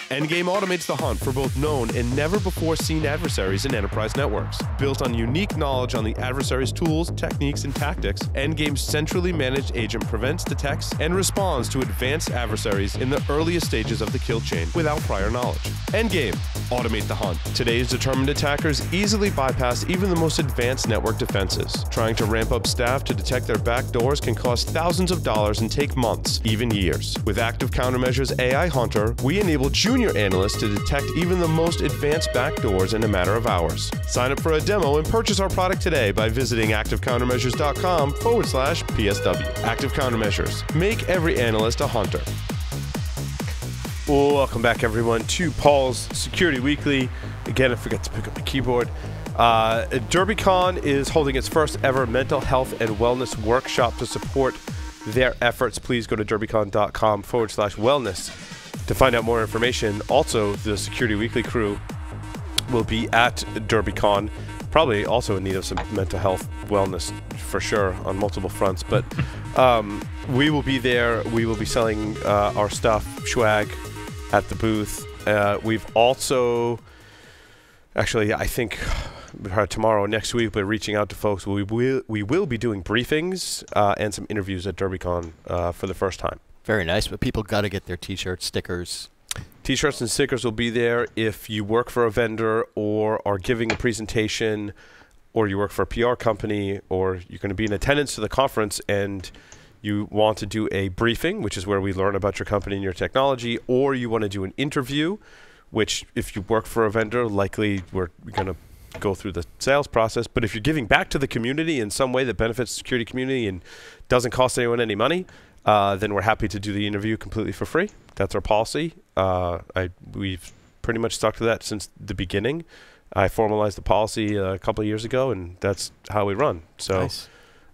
Endgame automates the hunt for both known and never-before-seen adversaries in enterprise networks. Built on unique knowledge on the adversary's tools, techniques, and tactics, Endgame's centrally managed agent prevents, detects, and responds to advanced adversaries in the earliest stages of the kill chain without prior knowledge. Endgame, automate the hunt. Today's determined attackers easily bypass even the most advanced network defenses. Trying to ramp up staff to detect their backdoors can cost thousands of dollars and take months, even years. With Active Countermeasures AI Hunter, we enable junior analysts to detect even the most advanced backdoors in a matter of hours. Sign up for a demo and purchase our product today by visiting activecountermeasures.com/PSW. Active Countermeasures. Make every analyst a hunter. Welcome back, everyone, to Paul's Security Weekly. Again, I forgot to pick up my keyboard. DerbyCon is holding its first ever mental health and wellness workshop to support their efforts. Please go to derbycon.com/wellness to find out more information. Also, the Security Weekly crew will be at DerbyCon, probably also in need of some mental health wellness for sure on multiple fronts. But we will be there. We will be selling our stuff, swag, at the booth. We've also, actually, I think tomorrow, next week, we're reaching out to folks. We will be doing briefings and some interviews at DerbyCon for the first time. Very nice, but people got to get their T-shirts, stickers. T-shirts and stickers will be there if you work for a vendor or are giving a presentation, or you work for a PR company, or you're going to be in attendance to the conference and you want to do a briefing, which is where we learn about your company and your technology, or you want to do an interview, which if you work for a vendor, likely we're going to go through the sales process. But if you're giving back to the community in some way that benefits the security community and doesn't cost anyone any money, then we're happy to do the interview completely for free. That's our policy. We've pretty much stuck to that since the beginning. I formalized the policy a couple of years ago, and that's how we run. So, nice.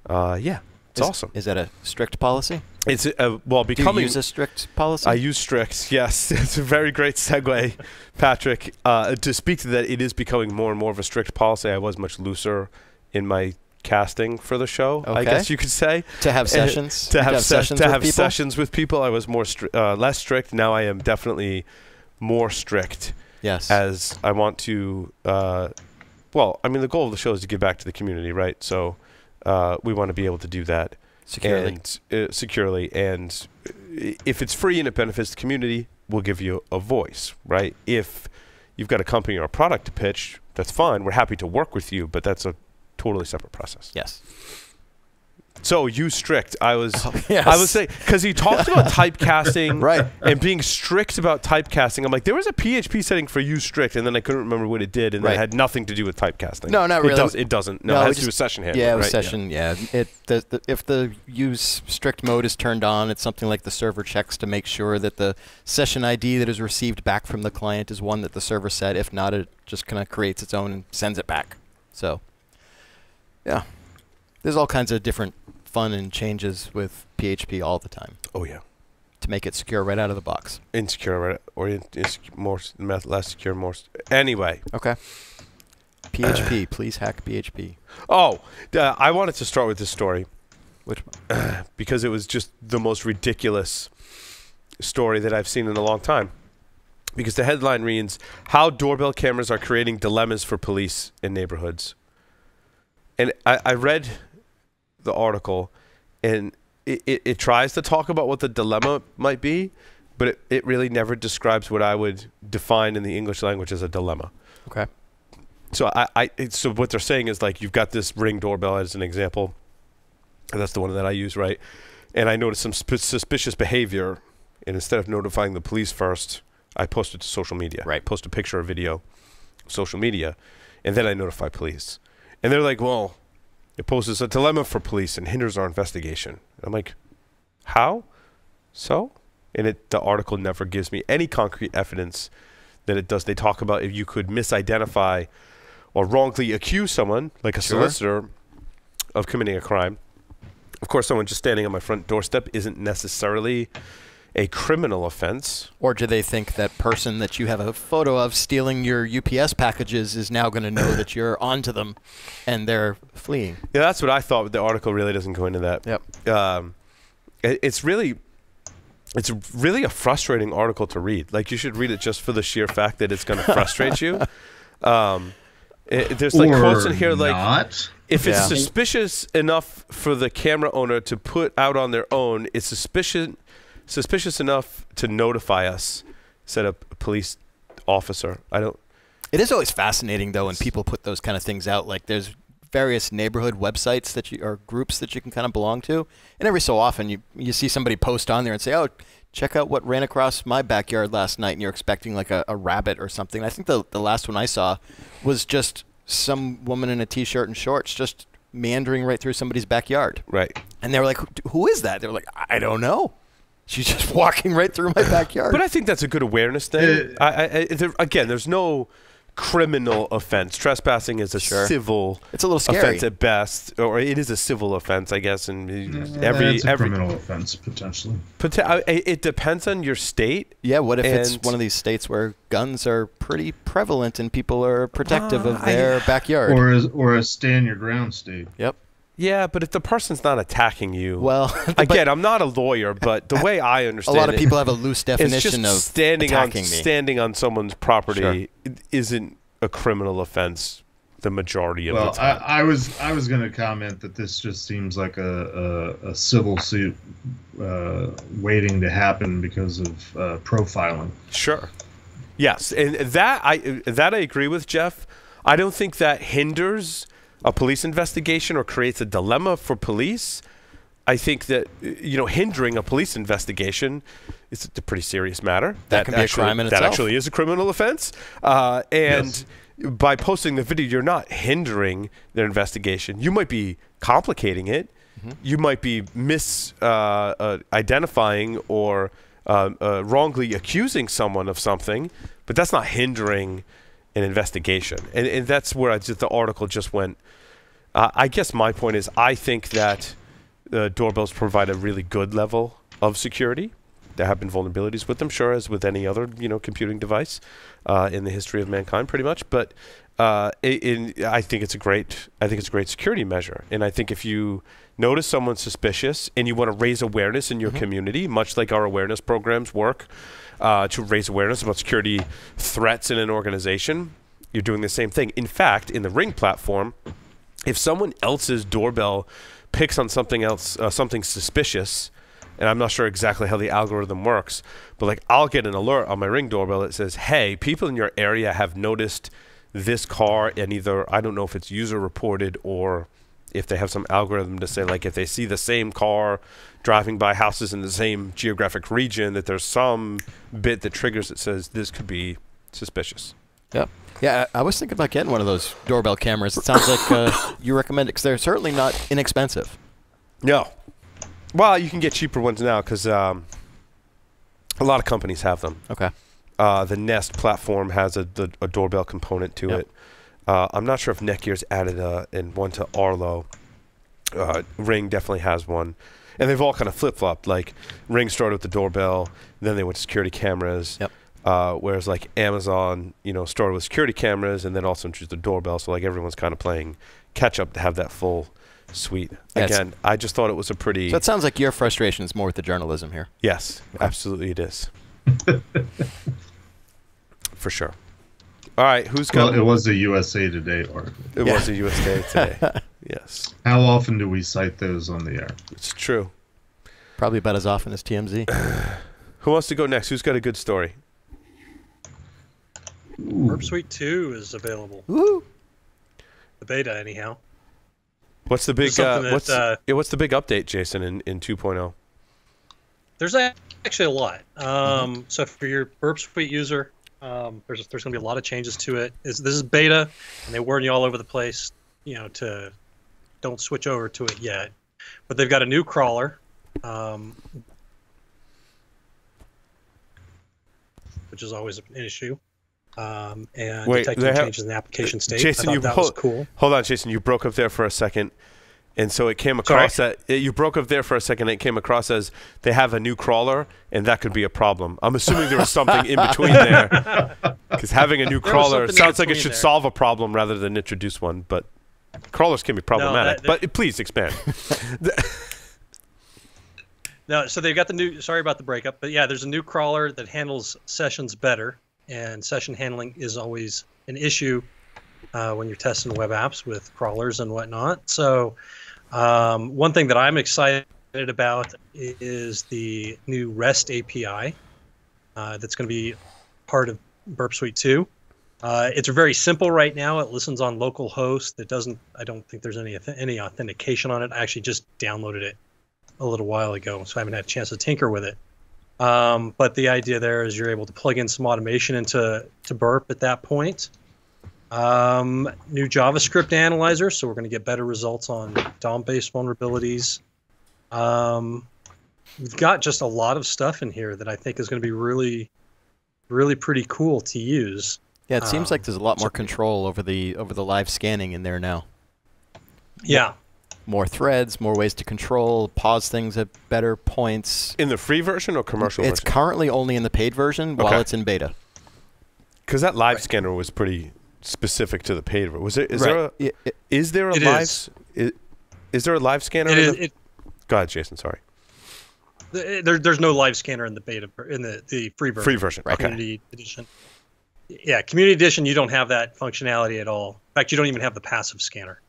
Yeah, it's awesome. Is that a strict policy? It's well, becoming. Do you use a strict policy? I use strict. Yes, it's a very great segue, Patrick. To speak to that, it is becoming more and more of a strict policy. I was much looser in my casting for the show, I guess you could say. To have sessions? To have sessions with people, I was more less strict. Now I am definitely more strict. Yes. As I want to, well, I mean, the goal of the show is to give back to the community, right? So we want to be able to do that securely. And if it's free and it benefits the community, we'll give you a voice, right? If you've got a company or a product to pitch, that's fine. We're happy to work with you, but that's a totally separate process. Yes. So use strict. I was saying, because he talked about typecasting right, and being strict about typecasting. I'm like, there was a PHP setting for use strict, and then I couldn't remember what it did, and it had nothing to do with typecasting. No, not really. It doesn't. No, it has to do with session handling. Yeah, it was session. Yeah. If the use strict mode is turned on, it's something like the server checks to make sure that the session ID that is received back from the client is one that the server set. If not, it just kind of creates its own and sends it back. So, yeah, there's all kinds of different fun and changes with PHP all the time. Oh yeah, to make it secure right out of the box. Insecure, right? Or more less secure, more. Anyway. Okay. PHP, please hack PHP. Oh, I wanted to start with this story. Which one? Because it was just the most ridiculous story that I've seen in a long time. Because the headline reads, "How doorbell cameras are creating dilemmas for police in neighborhoods." And I read the article, and it tries to talk about what the dilemma might be, but it really never describes what I would define in the English language as a dilemma. Okay. So so what they're saying is, like, you've got this Ring doorbell as an example, and that's the one that I use, right? And I noticed some suspicious behavior, and instead of notifying the police first, I post it to social media. Right. Post a picture or video, social media, and then I notify police. And they're like, well, it poses a dilemma for police and hinders our investigation. I'm like, how? So? And the article never gives me any concrete evidence that it does. They talk about if you could misidentify or wrongly accuse someone, like a solicitor, of committing a crime. Of course, someone just standing on my front doorstep isn't necessarily a criminal offense. Or do they think that person that you have a photo of stealing your UPS packages is now going to know that you're onto them and they're fleeing? Yeah, that's what I thought, but the article really doesn't go into that. Yep. It's really, it's really a frustrating article to read. Like, you should read it just for the sheer fact that it's going to frustrate you. There's like quotes in here like, if it's suspicious enough for the camera owner to put out on their own, it's suspicious enough to notify us, said a police officer. It is always fascinating, though, when people put those kind of things out. Like, there's various neighborhood websites that or groups that you can kind of belong to, and every so often you see somebody post on there and say, "Oh, check out what ran across my backyard last night," and you're expecting like a rabbit or something. I think the last one I saw was just some woman in a t-shirt and shorts just meandering right through somebody's backyard. Right. And they were like, "Who is that?" They were like, "I don't know. She's just walking right through my backyard." But I think that's a good awareness thing. Again, there's no criminal offense. Trespassing is a civil. It's a little scary. Offense at best, or it is a civil offense, I guess. And it's a criminal offense potentially. It depends on your state. Yeah. What if it's one of these states where guns are pretty prevalent and people are protective of their backyard, or a stand your ground state? Yep. Yeah, but if the person's not attacking you, well, again, I'm not a lawyer, but the way I understand it, a lot of people have a loose definition of standing on someone's property isn't a criminal offense the majority of the time. I was going to comment that this just seems like a civil suit waiting to happen because of profiling. Sure. Yes, and that I agree with, Jeff. I don't think that hinders a police investigation or creates a dilemma for police. I think that hindering a police investigation is a pretty serious matter. That can be a crime in itself. That actually is a criminal offense. And by posting the video, you're not hindering their investigation. You might be complicating it. Mm-hmm. You might be identifying or wrongly accusing someone of something, but that's not hindering an investigation. And that's where the article just went. I guess my point is, I think that doorbells provide a really good level of security. There have been vulnerabilities with them, sure, as with any other computing device in the history of mankind, pretty much. But I think it's a great security measure. And I think if you notice someone suspicious and you want to raise awareness in your community, much like our awareness programs work to raise awareness about security threats in an organization, you're doing the same thing. In fact, in the Ring platform, if someone else's doorbell picks on something else, something suspicious, and I'm not sure exactly how the algorithm works, but like I'll get an alert on my Ring doorbell that says, "Hey, people in your area have noticed this car," and either I don't know if it's user reported or if they have some algorithm to say, like, if they see the same car driving by houses in the same geographic region, that there's some bit that triggers that says this could be suspicious. Yeah. Yeah, I was thinking about getting one of those doorbell cameras. It sounds like you recommend it because they're certainly not inexpensive. No. Well, you can get cheaper ones now because a lot of companies have them. Okay. The Nest platform has a doorbell component to it. I'm not sure if Netgear's added one to Arlo. Ring definitely has one. And they've all kind of flip-flopped. Like, Ring started with the doorbell, then they went to security cameras. Yep. Whereas like Amazon, started with security cameras and then also introduced the doorbell. So like everyone's kind of playing catch up to have that full suite. Again, I just thought it was a pretty. So it sounds like your frustration is more with the journalism here. Yes, absolutely it is. For sure. All right, who's got? Well, it was a USA Today article. It was a USA Today. Yes. How often do we cite those on the air? It's true. Probably about as often as TMZ. Who wants to go next? Who's got a good story? Burp Suite 2 is available. Woo! The beta, anyhow. What's the big what's the big update, Jason, in 2.0? There's actually a lot. So for your Burp Suite user, there's going to be a lot of changes to it. This is beta, and they warn you all over the place, to don't switch over to it yet. But they've got a new crawler, which is always an issue. And detecting changes in the application state. Jason, that was cool. Hold on, Jason. You broke up there for a second, and so it came across you broke up there for a second. And it came across as they have a new crawler, and that could be a problem. I'm assuming there was something in between there, because having a new crawler sounds like it should solve a problem rather than introduce one. But crawlers can be problematic. But please expand. No, so they've got the new. Sorry about the breakup, but yeah, there's a new crawler that handles sessions better, and session handling is always an issue when you're testing web apps with crawlers and whatnot. So, one thing that I'm excited about is the new REST API that's going to be part of Burp Suite 2. It's very simple right now. It listens on local host. It doesn't. I don't think there's any authentication on it. I actually just downloaded it a little while ago, so I haven't had a chance to tinker with it. But the idea there is you're able to plug in some automation into Burp at that point. New JavaScript analyzer, so we're going to get better results on DOM-based vulnerabilities. We've got just a lot of stuff in here that I think is going to be really, really pretty cool to use. Yeah, it seems like there's a lot more control over the live scanning in there now. Yeah. More threads, more ways to control, pause things at better points. In the free version or commercial It's version? currently only in the paid version while it's in beta. Because that live scanner was pretty specific to the paid version. Was it? Is there a live scanner? Go ahead, Jason. Sorry. There's no live scanner in the beta in the free version. Free version. Right. Community edition. Yeah, Community Edition, you don't have that functionality at all. In fact, you don't even have the passive scanner.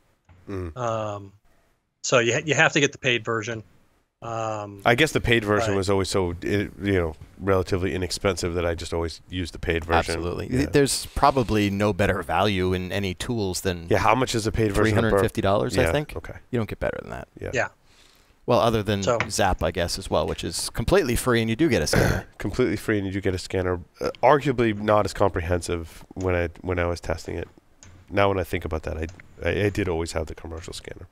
So you have to get the paid version. I guess the paid version was always so relatively inexpensive that I just always used the paid version. Absolutely. Yeah. There's probably no better value in any tools than how much is the paid version? $350, I think. Okay. You don't get better than that. Yeah. Well, other than Zap, I guess, as well, which is completely free and you do get a scanner. Completely free and you do get a scanner. Arguably not as comprehensive when I was testing it. Now when I think about that, I did always have the commercial scanner.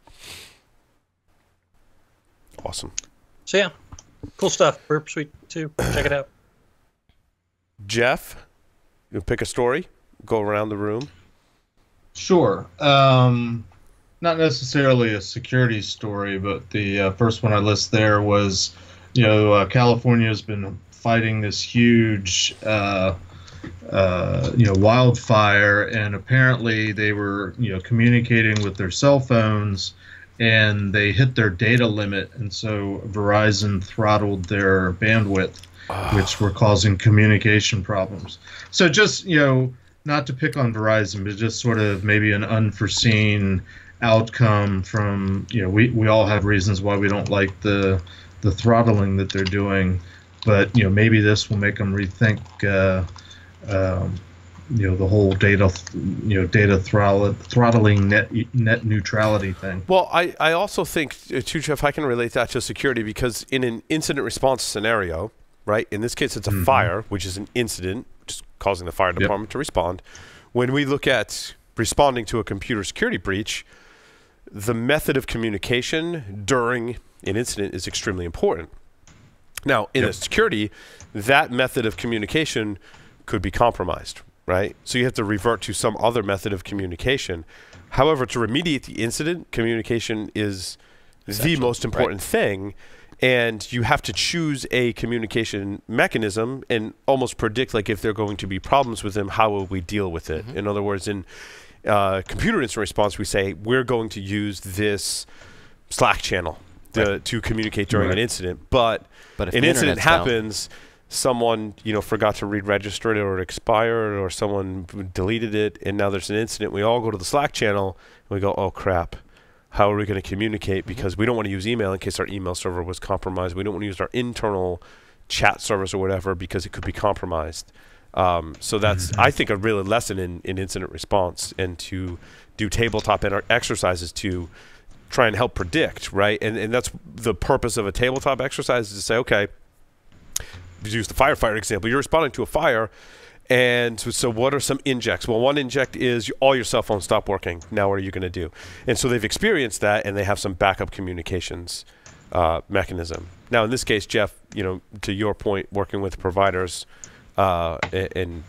Awesome. So yeah, cool stuff. Burp Suite 2. Check it out. Jeff, you pick a story, go around the room. Sure. Not necessarily a security story, but the first one I list there was, California has been fighting this huge, wildfire, and apparently they were, communicating with their cell phones, and they hit their data limit, and so Verizon throttled their bandwidth, which were causing communication problems. So just, not to pick on Verizon, but just sort of maybe an unforeseen outcome from, we all have reasons why we don't like the throttling that they're doing, but maybe this will make them rethink the whole data throttling net neutrality thing. Well, I also think too, Jeff, I can relate that to security, because in an incident response scenario, right, in this case it's a fire, which is an incident which is causing the fire department to respond. When we look at responding to a computer security breach, the method of communication during an incident is extremely important. Now, in a security, that method of communication could be compromised, right? So you have to revert to some other method of communication. However, to remediate the incident, communication is the most important thing, and you have to choose a communication mechanism and almost predict, like, if there are going to be problems with them, how will we deal with it? In other words, in computer incident response, we say we're going to use this Slack channel to communicate during an incident. But if an incident happens, someone forgot to re-register it, or it expired, or someone deleted it, and now there's an incident. We all go to the Slack channel and we go, oh crap, how are we going to communicate? Because we don't want to use email in case our email server was compromised. We don't want to use our internal chat servers or whatever because it could be compromised. So that's, I think, a real lesson in incident response, and to do tabletop exercises to try and help predict, right? And that's the purpose of a tabletop exercise, is to say, okay, use the firefighter example. You're responding to a fire, and so what are some injects? Well, one inject is all your cell phones stop working. Now what are you going to do? And so they've experienced that, and they have some backup communications mechanism. Now, in this case, Jeff, to your point, working with providers and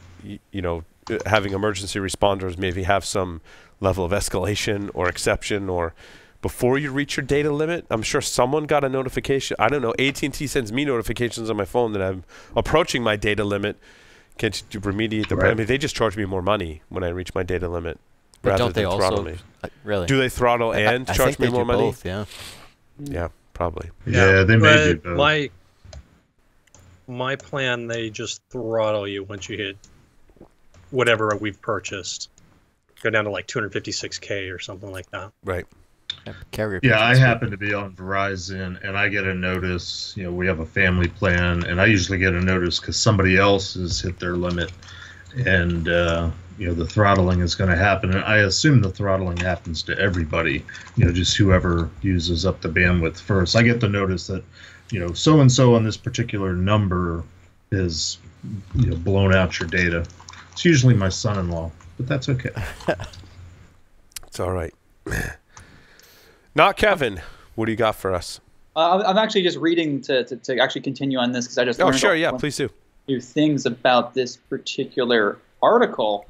having emergency responders maybe have some level of escalation or exception, or before you reach your data limit, I'm sure someone got a notification. I don't know. AT&T sends me notifications on my phone that I'm approaching my data limit. Can't you remediate the? I mean, they just charge me more money when I reach my data limit. But don't they throttle also me. Really? Do they throttle and charge me more money? Both, yeah. Yeah. probably. Yeah, they may do but both. my plan, they just throttle you once you hit whatever we've purchased. Go down to like 256K or something like that. Right. Carrier Yeah, I pigeons. happen to be on Verizon, and I get a notice. You know, we have a family plan, and I usually get a notice because somebody else has hit their limit, and you know, the throttling is going to happen. And I assume the throttling happens to everybody. You know, just whoever uses up the bandwidth first. I get the notice that, you know, so and so on this particular number is, you know, blown out your data. It's usually my son-in-law, but that's okay. It's all right. Not Kevin. What do you got for us? I'm actually just reading to actually continue on this because I just Oh, learned sure. a Yeah, please do. few things about this particular article.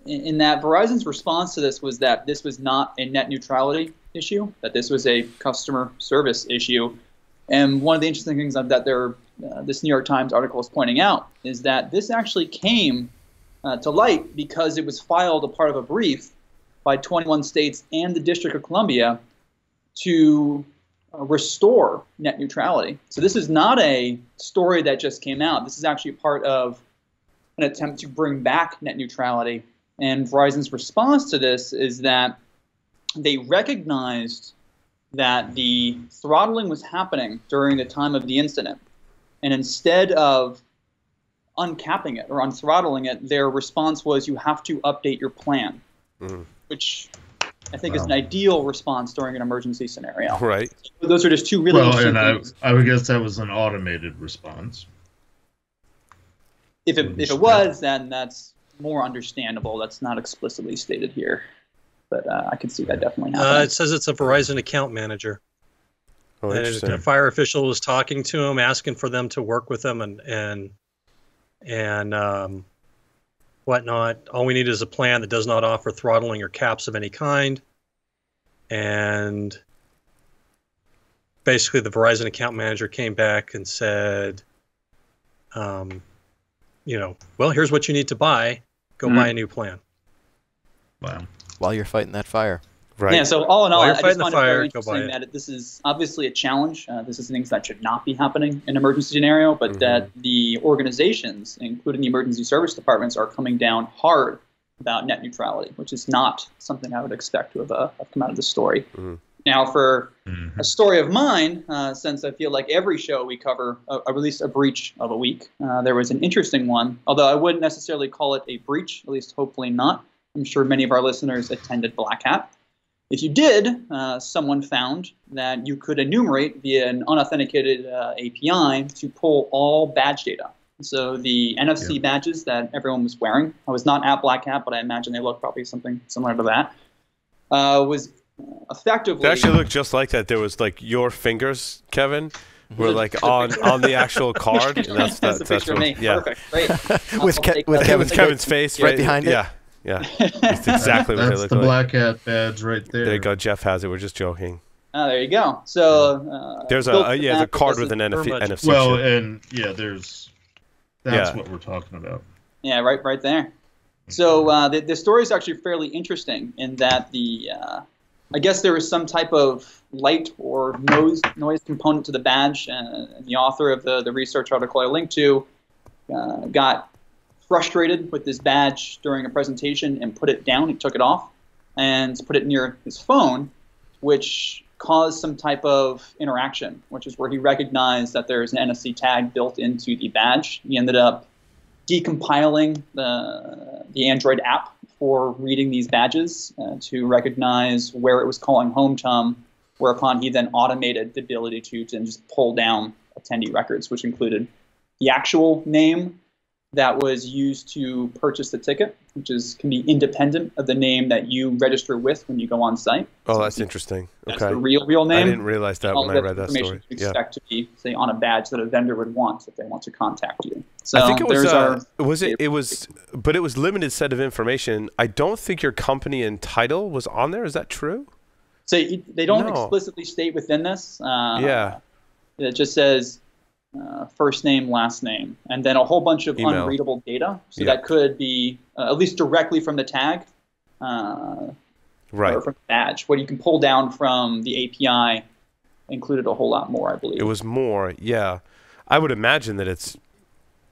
In that Verizon's response to this was that this was not a net neutrality issue, that this was a customer service issue. And one of the interesting things that this New York Times article is pointing out is that this actually came to light because it was filed a part of a brief by 21 states and the District of Columbia to restore net neutrality. So this is not a story that just came out. This is actually part of an attempt to bring back net neutrality. And Verizon's response to this is that they recognized that the throttling was happening during the time of the incident. And instead of uncapping it or unthrottling it, their response was, you have to update your plan, which I think is an ideal response during an emergency scenario. Right. So those are just two really interesting things. I would guess that was an automated response. If it was, then that's more understandable. That's not explicitly stated here. But I can see that definitely happening. It says it's a Verizon account manager. Oh, And interesting. a fire official was talking to him, asking for them to work with them and whatnot. All we need is a plan that does not offer throttling or caps of any kind. And basically, the Verizon account manager came back and said, you know, well, here's what you need to buy. Go buy a new plan. Wow. While you're fighting that fire. Right. Yeah, so all in all, While you're I just fighting the find it very fire, go buy interesting that this is obviously a challenge. This is things that should not be happening in an emergency scenario, but that the organizations, including the emergency service departments, are coming down hard about net neutrality, which is not something I would expect to have come out of the story. Now, for a story of mine, since I feel like every show we cover at least a breach of a week, there was an interesting one, although I wouldn't necessarily call it a breach, at least hopefully not. I'm sure many of our listeners attended Black Hat. If you did, someone found that you could enumerate via an unauthenticated API to pull all badge data. So the NFC badges that everyone was wearing, I was not at Black Hat, but I imagine they look probably something similar to that, was effectively... They actually looked just like that. There was like your fingers, Kevin, were like on the actual card. And that's a picture of me. Yeah. Perfect. Great. With Kevin's face right behind it. Yeah. Yeah. That's exactly what they That's look the like. Black Hat badge right there. There you go. Jeff has it. We're just joking. Oh, there you go. So There's a card with an NFC Well, chip. and that's what we're talking about. Yeah, right there. So the story is actually fairly interesting in that I guess there was some type of light or noise component to the badge, and the author of the research article I linked to got frustrated with this badge during a presentation and put it down. He took it off and put it near his phone, which caused some type of interaction, which is where he recognized that there's an NFC tag built into the badge. He ended up decompiling the Android app for reading these badges to recognize where it was calling home to him, whereupon he then automated the ability to just pull down attendee records, which included the actual name that was used to purchase the ticket, which can be independent of the name that you register with when you go on site. Oh, that's interesting. That's Okay. the real name. I didn't realize that when I read that story. You expect to be, say, on a badge that a vendor would want if they want to contact you. So I think it was there's it was limited set of information. I don't think your company and title was on there. Is that true? So they don't No. explicitly state within this. Yeah. It just says first name, last name, and then a whole bunch of Email. unreadable data. So Yeah. that could be at least directly from the tag, Right. or from the badge. What you can pull down from the API included a whole lot more, I believe. It was more, yeah. I would imagine that it's.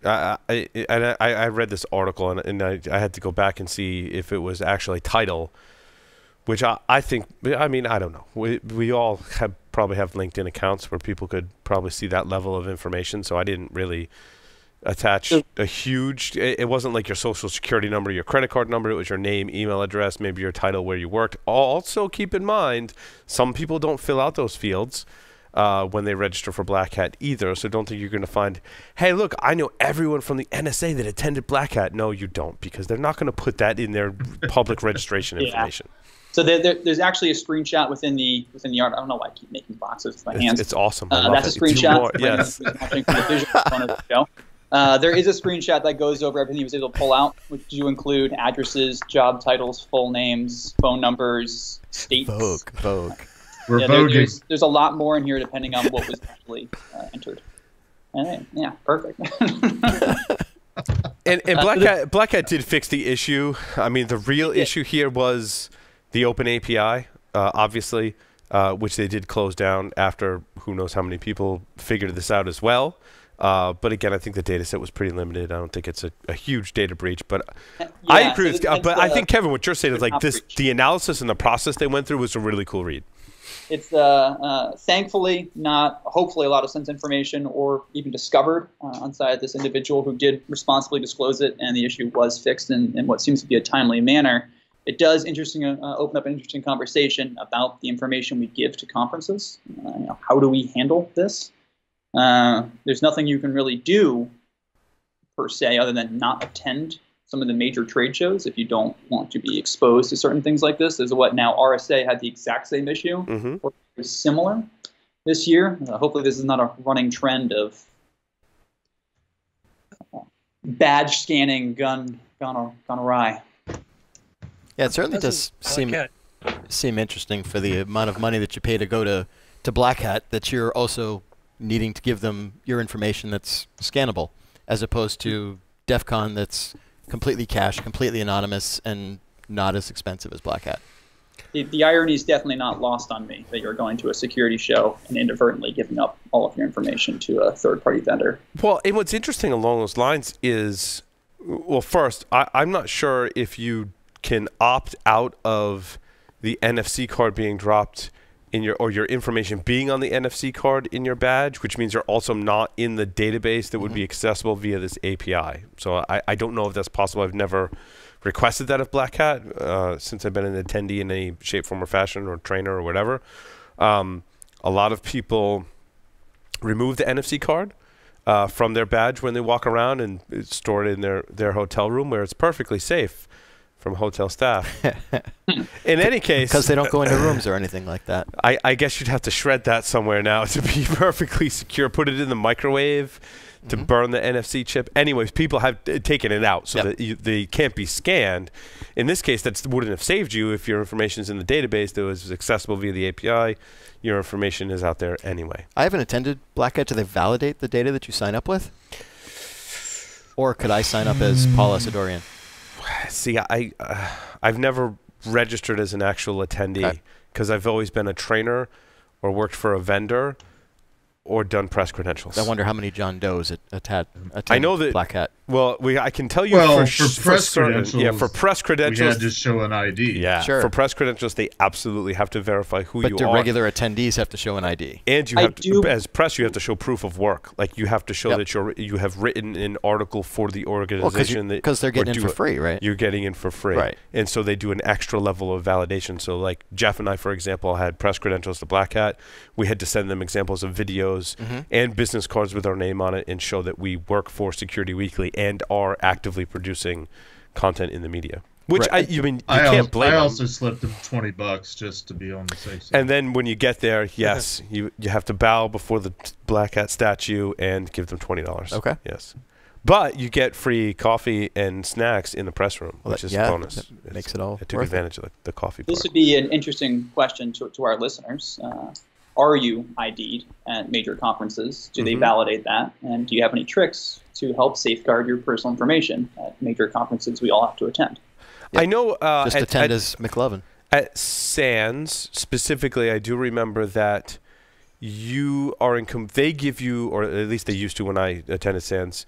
I read this article and I had to go back and see if it was actually title, which I think. I mean, I don't know. We all probably have LinkedIn accounts where people could probably see that level of information. So I didn't really attach a huge. It wasn't like your social security number, your credit card number. It was your name, email address, maybe your title, where you worked. Also, keep in mind, some people don't fill out those fields when they register for Black Hat either. So don't think you're going to find, hey, look, I know everyone from the NSA that attended Black Hat. No, you don't, because they're not going to put that in their public registration information. So there's actually a screenshot within the art. I don't know why I keep making boxes with my hands. It's awesome. That's a screenshot. Yes. Watching from the visual component of the show. There is a screenshot that goes over everything he was able to pull out, which do include addresses, job titles, full names, phone numbers, states. Vogue. We're voguing. There's a lot more in here depending on what was actually entered. And, yeah, perfect. And Black Hat did fix the issue. I mean, the real issue here was the open API, obviously, which they did close down after who knows how many people figured this out as well. But again, I think the data set was pretty limited. I don't think it's a huge data breach, but I agree with but I think, Kevin, what you're saying is like this, the analysis and the process they went through was a really cool read. It's thankfully not, hopefully, a lot of sensitive information or even discovered on side of this individual who did responsibly disclose it, and the issue was fixed in what seems to be a timely manner. It does open up an interesting conversation about the information we give to conferences. How do we handle this? There's nothing you can really do, per se, other than not attend some of the major trade shows if you don't want to be exposed to certain things like this. Is what now RSA had the exact same issue, or it was similar this year. Hopefully this is not a running trend of badge scanning gone awry. Yeah, it certainly does seem interesting for the amount of money that you pay to go to Black Hat, that you're also needing to give them your information that's scannable, as opposed to DEF CON that's completely cached, completely anonymous, and not as expensive as Black Hat. The irony is definitely not lost on me that you're going to a security show and inadvertently giving up all of your information to a third-party vendor. Well, and what's interesting along those lines is, well, first, I'm not sure if you can opt out of the NFC card being dropped in your information being on the NFC card in your badge, which means you're also not in the database that would be accessible via this API. So I don't know if that's possible. I've never requested that of Black Hat since I've been an attendee in any shape, form, or fashion, or trainer or whatever. A lot of people remove the NFC card from their badge when they walk around and store it in their hotel room, where it's perfectly safe from hotel staff. In any case, because they don't go into rooms or anything like that. I guess you'd have to shred that somewhere now to be perfectly secure. Put it in the microwave to burn the NFC chip. Anyways, people have taken it out so that they can't be scanned. In this case, that wouldn't have saved you if your information is in the database that was accessible via the API. Your information is out there anyway. I haven't attended Black Hat. Do they validate the data that you sign up with? Or could I sign up as Paul Asadorian? See, I've never registered as an actual attendee because I've always been a trainer or worked for a vendor or done press credentials. I wonder how many John Does attend I know that Black Hat. Well, I can tell you for press credentials. Yeah, for press credentials, we had to show an ID. Yeah, sure. For press credentials, they absolutely have to verify who you are. But do regular attendees have to show an ID? And you have to, as press, you have to show proof of work. Like you have to show that you have written an article for the organization. Because they're getting in for free, right? You're getting in for free, right? And so they do an extra level of validation. So like Jeff and I, for example, had press credentials to Black Hat. We had to send them examples of videos and business cards with our name on it and show that we work for Security Weekly and are actively producing content in the media. Which I can't blame them. I also slipped them $20 just to be on the safe side. And then when you get there, yes, you have to bow before the Black Hat statue and give them $20. Okay. Yes. But you get free coffee and snacks in the press room, which is a bonus. That makes it all I took advantage of the coffee part. This would be an interesting question to our listeners. Are you ID'd at major conferences? Do they validate that? And do you have any tricks to help safeguard your personal information at major conferences we all have to attend? I know. Just attend as McLovin. At SANS, specifically, I do remember that you are in. They give you, or at least they used to when I attended SANS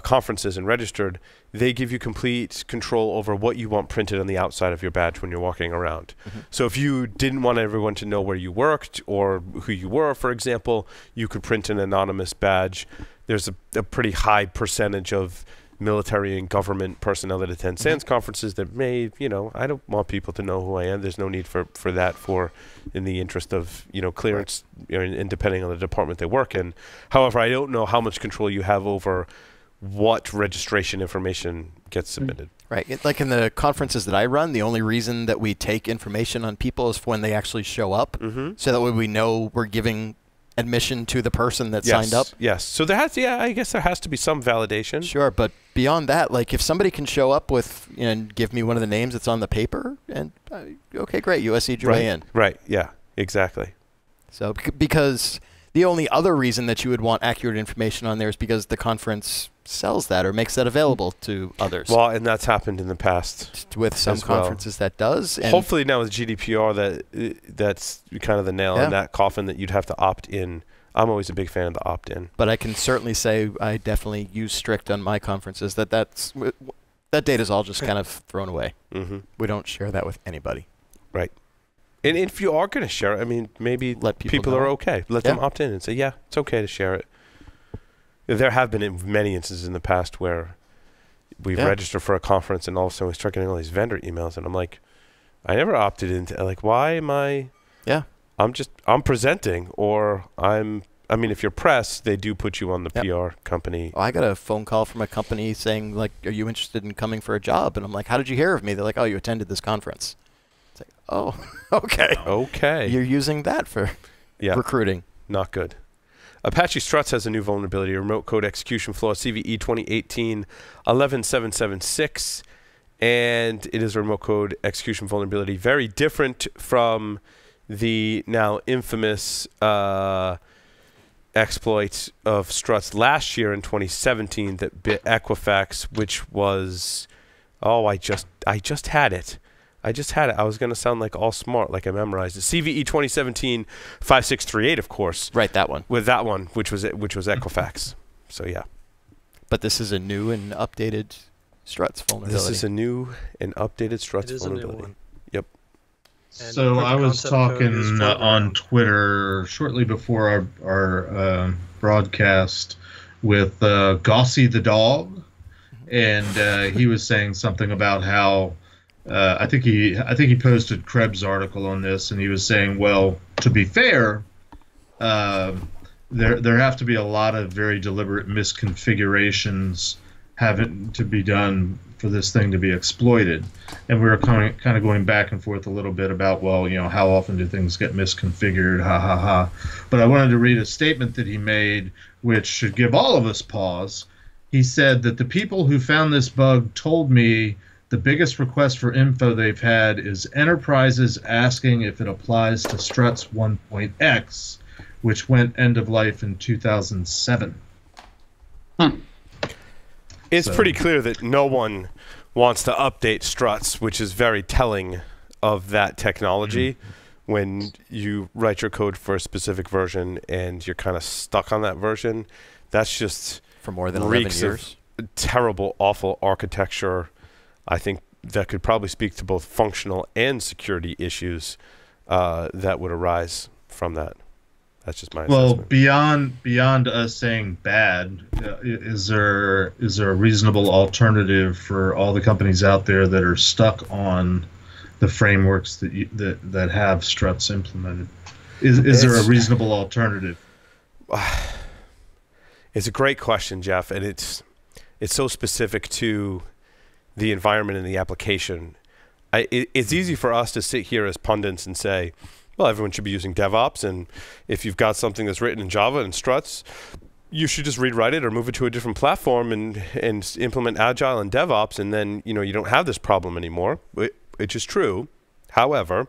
conferences and registered. They give you complete control over what you want printed on the outside of your badge when you're walking around. So if you didn't want everyone to know where you worked or who you were, for example, you could print an anonymous badge. There's a pretty high percentage of military and government personnel that attend SANS conferences that may, I don't want people to know who I am. There's no need for that in the interest of, clearance, and depending on the department they work in. However, I don't know how much control you have over what registration information gets submitted. Right. Like in the conferences that I run, the only reason that we take information on people is when they actually show up. So that way we know we're giving admission to the person that signed up. Yes. So I guess there has to be some validation. Sure, but beyond that, like if somebody can show up with and give me one of the names that's on the paper, and okay, great, USC drew in. Right. Yeah. Exactly. So because the only other reason that you would want accurate information on there is because the conference sells that or makes that available to others. Well, and that's happened in the past with some conferences that does. And hopefully now with GDPR that's kind of the nail in that coffin that you'd have to opt in. I'm always a big fan of the opt-in. But I can certainly say I definitely use strict on my conferences. That data is all just kind of thrown away. We don't share that with anybody. Right. And if you are going to share it, I mean, maybe let people are okay. Let them opt in and say, yeah, it's okay to share it. There have been many instances in the past where we've registered for a conference and all of a sudden we start getting all these vendor emails and I'm like, I never opted into, like, why am I? Yeah. I'm presenting or if you're press, they do put you on the PR company. I got a phone call from a company saying, like, are you interested in coming for a job? And I'm like, how did you hear of me? They're like, oh, you attended this conference. It's like, oh, okay. Okay. You're using that for recruiting. Not good. Apache Struts has a new vulnerability, remote code execution flaw, CVE 2018-11776, and it is a remote code execution vulnerability, very different from the now infamous exploit of Struts last year in 2017 that bit Equifax, which was, I just had it. I was going to sound like all smart, like I memorized it. CVE 2017-5638, of course. Right, that one. With that one, which was Equifax. So, yeah. But this is a new and updated Struts vulnerability. This is a new and updated Struts vulnerability. It is a new one. Yep. And so I was talking on Twitter shortly before our broadcast with Gossie the dog, and he was saying something about how I think he posted Krebs' article on this, and he was saying, well, to be fair, there have to be a lot of very deliberate misconfigurations having to be done for this thing to be exploited. And we were kind of going back and forth a little bit about, well, how often do things get misconfigured, ha ha ha. But I wanted to read a statement that he made, which should give all of us pause. He said that the people who found this bug told me the biggest request for info they've had is enterprises asking if it applies to Struts 1.x, which went end of life in 2007. It's pretty clear that no one wants to update Struts, which is very telling of that technology. When you write your code for a specific version and you're kind of stuck on that version, that's just for more than 11 years. Terrible, awful architecture. I think that could probably speak to both functional and security issues that would arise from that. That's just my assessment. Well, beyond us saying bad, is there a reasonable alternative for all the companies out there that are stuck on the frameworks that have Struts implemented? Is there a reasonable alternative? It's a great question, Jeff, and it's so specific to the environment and the application. It's easy for us to sit here as pundits and say, well, everyone should be using DevOps, and if you've got something that's written in Java and Struts, you should just rewrite it or move it to a different platform and implement Agile and DevOps, and then you don't have this problem anymore, which is true. However,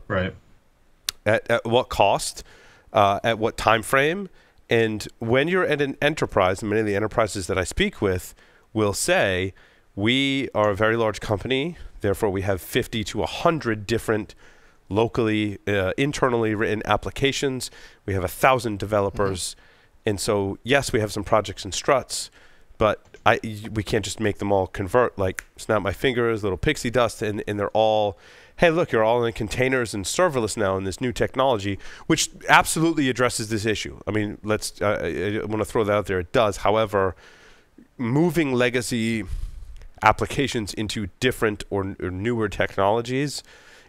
at what cost, at what time frame, and when you're at an enterprise, and many of the enterprises that I speak with will say, we are a very large company, therefore we have 50 to 100 different locally, internally written applications. We have 1,000 developers. And so, yes, we have some projects in struts, but we can't just make them all convert, like snap my fingers, little pixie dust, and they're all, hey, look, you're all in containers and serverless now in this new technology, which absolutely addresses this issue. I mean, I want to throw that out there. It does. However, moving legacy applications into different or newer technologies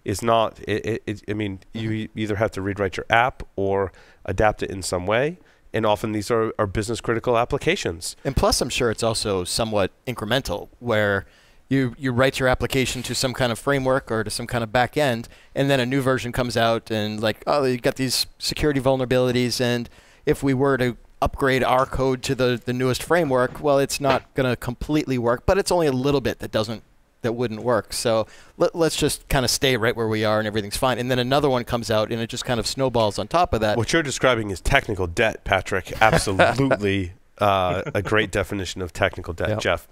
is not, I mean, you either have to rewrite your app or adapt it in some way. And often these are business critical applications. And plus, I'm sure it's also somewhat incremental, where you write your application to some kind of framework or to some kind of back end, and then a new version comes out and like, oh, you got these security vulnerabilities, and if we were to upgrade our code to the newest framework, well, it's not going to completely work, but it's only a little bit that wouldn't work. So let's just kind of stay right where we are and everything's fine. And then another one comes out and it just kind of snowballs on top of that. What you're describing is technical debt, Patrick. Absolutely a great definition of technical debt. Yep. Jeff.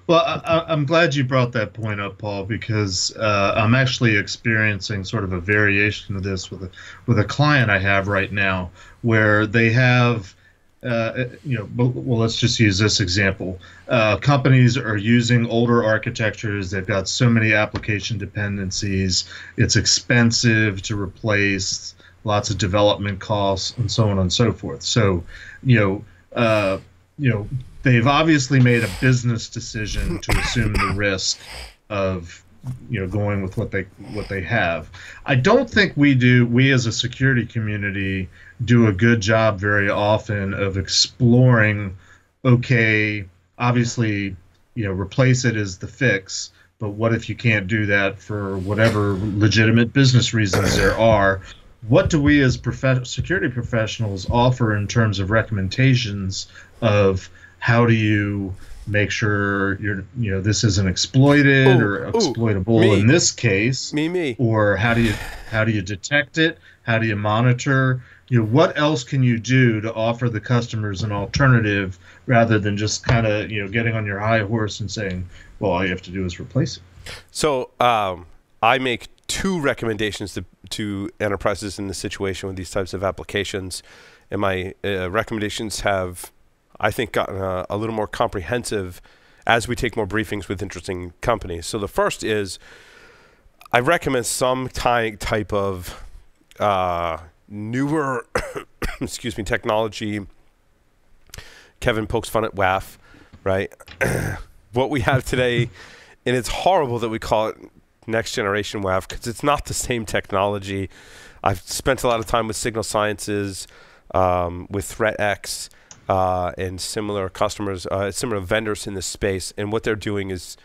Well, I'm glad you brought that point up, Paul, because I'm actually experiencing sort of a variation of this with a client I have right now, where they have, well, let's just use this example. Companies are using older architectures. They've got so many application dependencies. It's expensive to replace, lots of development costs, and so on and so forth. So, they've obviously made a business decision to assume the risk of going with what they have. I don't think we as a security community do a good job very often of exploring, okay, obviously, replace it as the fix, but what if you can't do that for whatever legitimate business reasons there are? What do we as security professionals offer in terms of recommendations of how do you make sure this isn't exploited or exploitable in this case? Or how do you detect it? How do you monitor? What else can you do to offer the customers an alternative rather than just kind of getting on your high horse and saying, well, all you have to do is replace it? So I make two recommendations to enterprises in this situation with these types of applications, and my recommendations have, I think, gotten a little more comprehensive as we take more briefings with interesting companies. So the first is I recommend some type of newer technology. Kevin pokes fun at WAF, right? What we have today, and it's horrible that we call it next generation WAF because it's not the same technology. I've spent a lot of time with Signal Sciences, with ThreatX, and similar customers, similar vendors in this space, and what they're doing is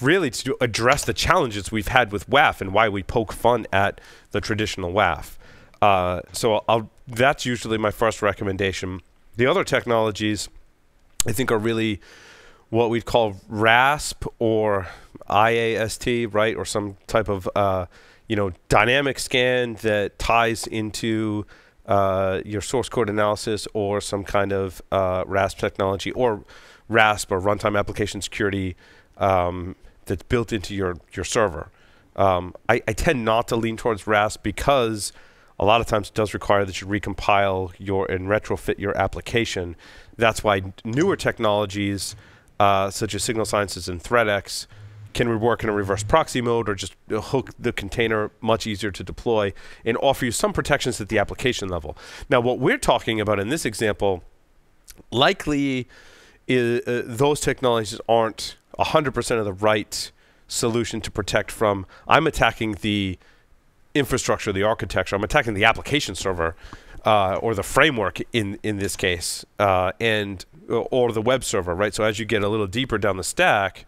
really to address the challenges we've had with WAF and why we poke fun at the traditional WAF. So that's usually my first recommendation. The other technologies I think are really what we'd call RASP or IAST, right, or some type of dynamic scan that ties into your source code analysis, or some kind of RASP technology, or RASP or runtime application security that's built into your server. I tend not to lean towards RASP because a lot of times it does require that you recompile and retrofit your application. That's why newer technologies such as Signal Sciences and ThreatX can work in a reverse proxy mode, or just hook the container much easier to deploy and offer you some protections at the application level. Now, what we're talking about in this example likely is those technologies aren't 100% of the right solution to protect from. I'm attacking the infrastructure, the architecture. I'm attacking the application server or the framework in this case, or the web server, right? So as you get a little deeper down the stack,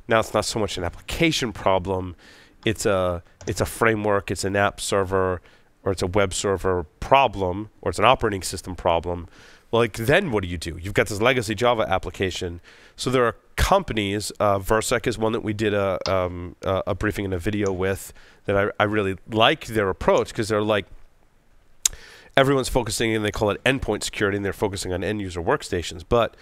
now it's not so much an application problem, it's a framework, it's an app server, or it's a web server problem, or it's an operating system problem. Like, then what do? You've got this legacy Java application. So there are companies, Versec is one that we did a briefing and a video with, that I really like their approach, because they're like, everyone's focusing, and they call it endpoint security, and they're focusing on end user workstations. But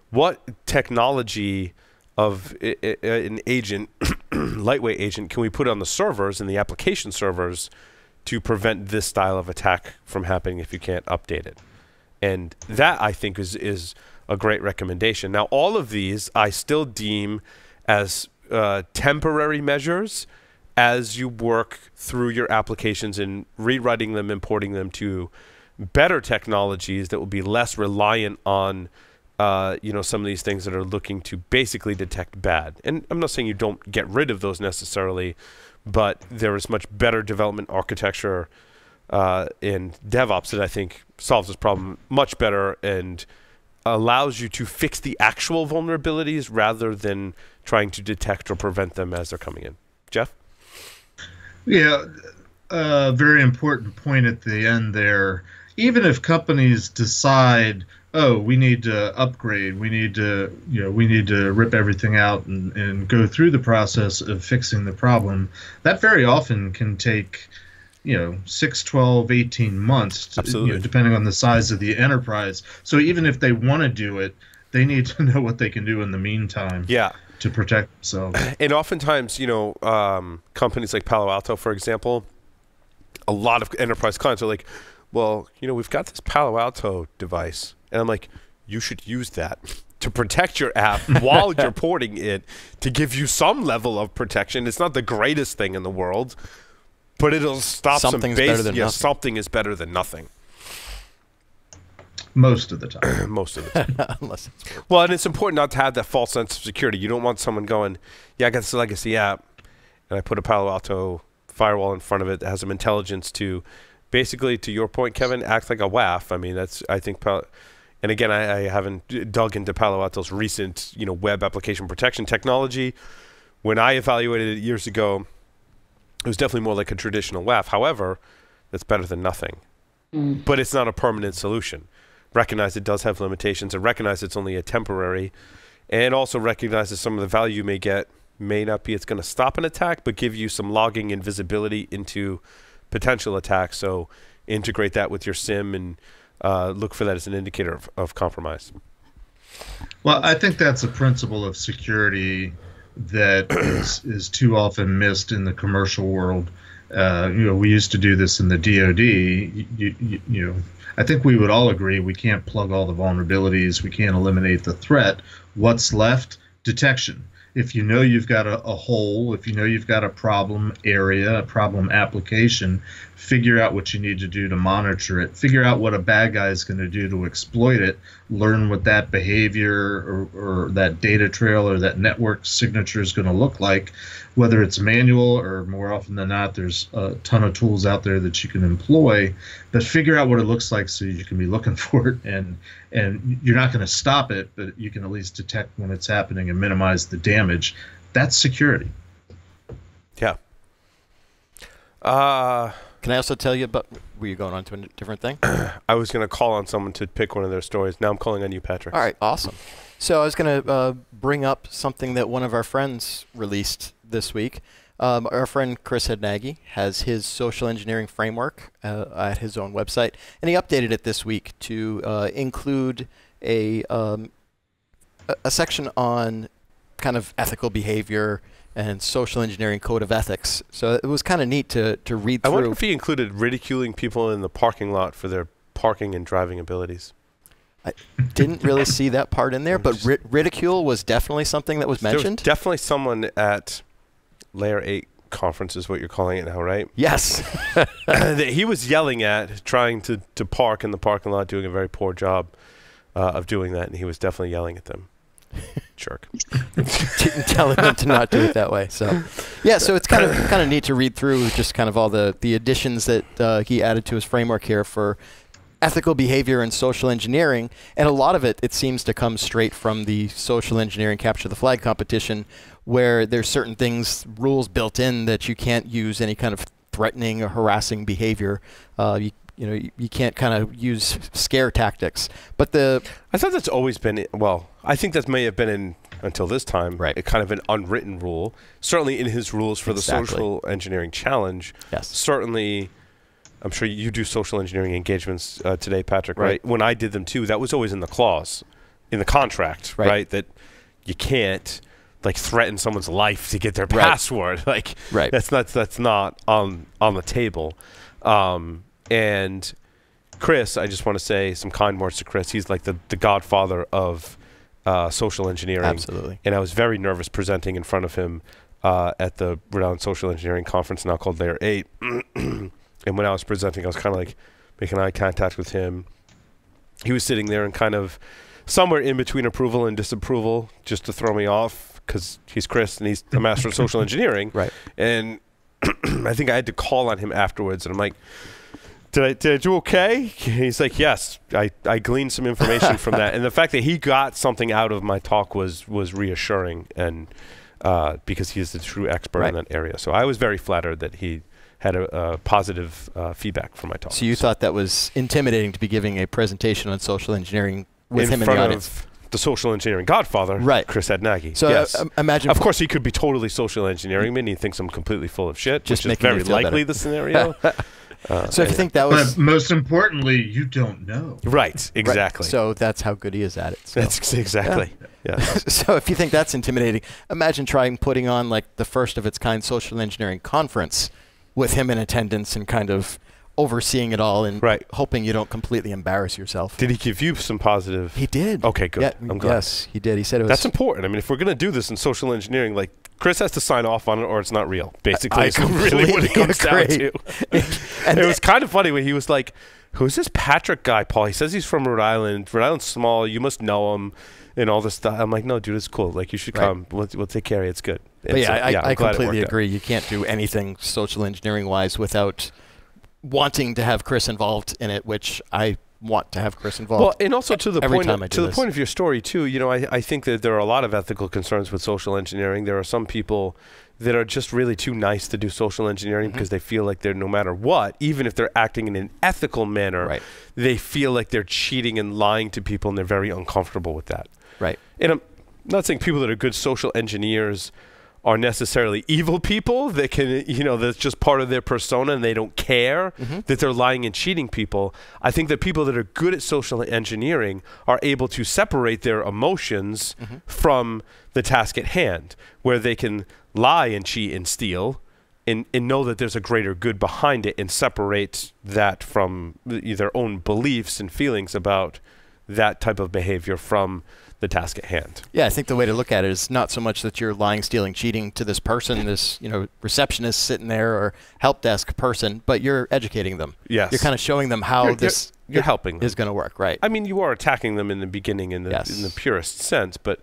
what technology of an agent lightweight agent can we put on the servers and the application servers to prevent this style of attack from happening if you can't update it? And that, I think, is a great recommendation. Now, all of these I still deem as temporary measures as you work through your applications and rewriting them, importing them to better technologies that will be less reliant on some of these things that are looking to basically detect bad. And I'm not saying you don't get rid of those necessarily, but there is much better development architecture in DevOps that I think solves this problem much better and allows you to fix the actual vulnerabilities rather than trying to detect or prevent them as they're coming in. Jeff? Yeah, very important point at the end there. Even if companies decide, oh, we need to upgrade, we need to rip everything out and go through the process of fixing the problem, that very often can take 6, 12, 18 months, depending on the size of the enterprise. So even if they want to do it, they need to know what they can do in the meantime. Yeah. To protect themselves. And oftentimes, companies like Palo Alto, for example, a lot of enterprise clients are like, well, we've got this Palo Alto device. And I'm like, you should use that to protect your app while you're porting it to give you some level of protection. It's not the greatest thing in the world, but it'll stop Something's some base. better than nothing. Something is better than nothing. Most of the time. Most of the time. Unless it's Well, and it's important not to have that false sense of security. You don't want someone going, yeah, I got this legacy app, and I put a Palo Alto firewall in front of it that has some intelligence to basically, to your point, Kevin, act like a WAF. I mean, and again, I haven't dug into Palo Alto's recent, web application protection technology. When I evaluated it years ago, it was definitely more like a traditional WAF. However, that's better than nothing. But it's not a permanent solution. Recognize it does have limitations, and recognize it's only a temporary, and also recognize that some of the value you may get may not be it's going to stop an attack, but give you some logging and visibility into potential attacks. So integrate that with your SIM and look for that as an indicator of compromise. Well, I think that's a principle of security that is too often missed in the commercial world. We used to do this in the DoD. I think we would all agree we can't plug all the vulnerabilities. We can't eliminate the threat. What's left? Detection. If you know you've got a hole, if you know you've got a problem area, a problem application, figure out what you need to do to monitor it. Figure out what a bad guy is going to do to exploit it. Learn what that behavior or that data trail or that network signature is going to look like, whether it's manual or more often than not, there's a ton of tools out there that you can employ. But figure out what it looks like so you can be looking for it, and you're not going to stop it, but you can at least detect when it's happening and minimize the damage. That's security. Yeah. Can I also tell you about, were you going on to a different thing? I was going to call on someone to pick one of their stories. Now I'm calling on you, Patrick. All right, awesome. So I was going to bring up something that one of our friends released this week. Our friend Chris Hednagi has his social engineering framework at his own website, and he updated it this week to include a section on kind of ethical behavior and social engineering code of ethics. So it was kind of neat to read through. I wonder if he included ridiculing people in the parking lot for their parking and driving abilities. I didn't really see that part in there, but ridicule was definitely something that was mentioned. There was definitely someone at Layer 8 conference is what you're calling it now, right? Yes. That he was yelling at, trying to park in the parking lot, doing a very poor job of doing that, and he was definitely yelling at them. Jerk. Telling them to not do it that way. So, yeah, so it's kind of neat to read through just kind of all the additions that he added to his framework here for ethical behavior and social engineering, and a lot of it seems to come straight from the social engineering capture the flag competition, where there's certain things, rules built in that you can't use any kind of threatening or harassing behavior. You can't kind of use scare tactics. But I thought that's always been, well, I think that may have been in, until this time, right, a kind of an unwritten rule. Certainly in his rules for the social engineering challenge. Yes. Certainly, I'm sure you do social engineering engagements today, Patrick, right? When I did them too, that was always in the clause, in the contract, right? That you can't. like threaten someone's life to get their Right. password. Like Right. that's not on the table. And Chris, I just want to say some kind words to Chris. He's like the godfather of social engineering. Absolutely. And I was very nervous presenting in front of him at the Rhode Island Social Engineering Conference, now called Layer 8. And when I was presenting, I was kind of like making eye contact with him. He was sitting there and kind of somewhere in between approval and disapproval, just to throw me off, because he's Chris and he's a master of social engineering. Right. And I think I had to call on him afterwards, and I'm like, did I do okay? He's like, yes, I gleaned some information from that. And the fact that he got something out of my talk was reassuring, and because he is the true expert in that area. So I was very flattered that he had a positive feedback from my talk. So you thought that was intimidating to be giving a presentation on social engineering with him in the front audience? of the social engineering godfather, Right. Chris Adnagi. So yes. imagine. Of course, he could be totally social engineering me, and he thinks I'm completely full of shit, Just which is making you very feel likely better. the scenario. So if you think that was But most importantly, you don't know. Right, exactly. Right. So that's how good he is at it. So. That's exactly. Yeah. So if you think that's intimidating, imagine trying putting on like the first of its kind social engineering conference with him in attendance and kind of overseeing it all and Right. hoping you don't completely embarrass yourself. Did he give you some positive? He did. Okay, good. Yeah, I'm glad. Yes, he did. He said it was. That's important. I mean, if we're going to do this in social engineering, like, Chris has to sign off on it or it's not real, basically. I It's really what it comes down agree. to. And it was kind of funny when he was like, who's this Patrick guy, Paul? He says he's from Rhode Island. Rhode Island's small. You must know him and all this stuff. I'm like, no, dude, it's cool. Like, you should Right. come. We'll take care of it. It's good. But yeah, I I'm glad it completely worked out. agree. You can't do anything social engineering wise without wanting to have Chris involved in it, which I want to have Chris involved. Well, and also to the every point time I do to the this. point of your story too. You know, I think that there are a lot of ethical concerns with social engineering. There are some people that are just really too nice to do social engineering because they feel like they're, no matter what, even if they're acting in an ethical manner, Right. they feel like they're cheating and lying to people, and they're very uncomfortable with that. Right. And I'm not saying people that are good social engineers are necessarily evil people that can, you know, that's just part of their persona and they don't care that they're lying and cheating people. I think that people that are good at social engineering are able to separate their emotions from the task at hand, where they can lie and cheat and steal and know that there's a greater good behind it, and separate that from their own beliefs and feelings about that type of behavior from the task at hand. Yeah, I think the way to look at it is not so much that you're lying, stealing, cheating to this person, this receptionist sitting there or help desk person, but you're educating them. Yes. You're kind of showing them how You're helping them. is going to work, right? I mean, you are attacking them in the beginning in the purest sense, but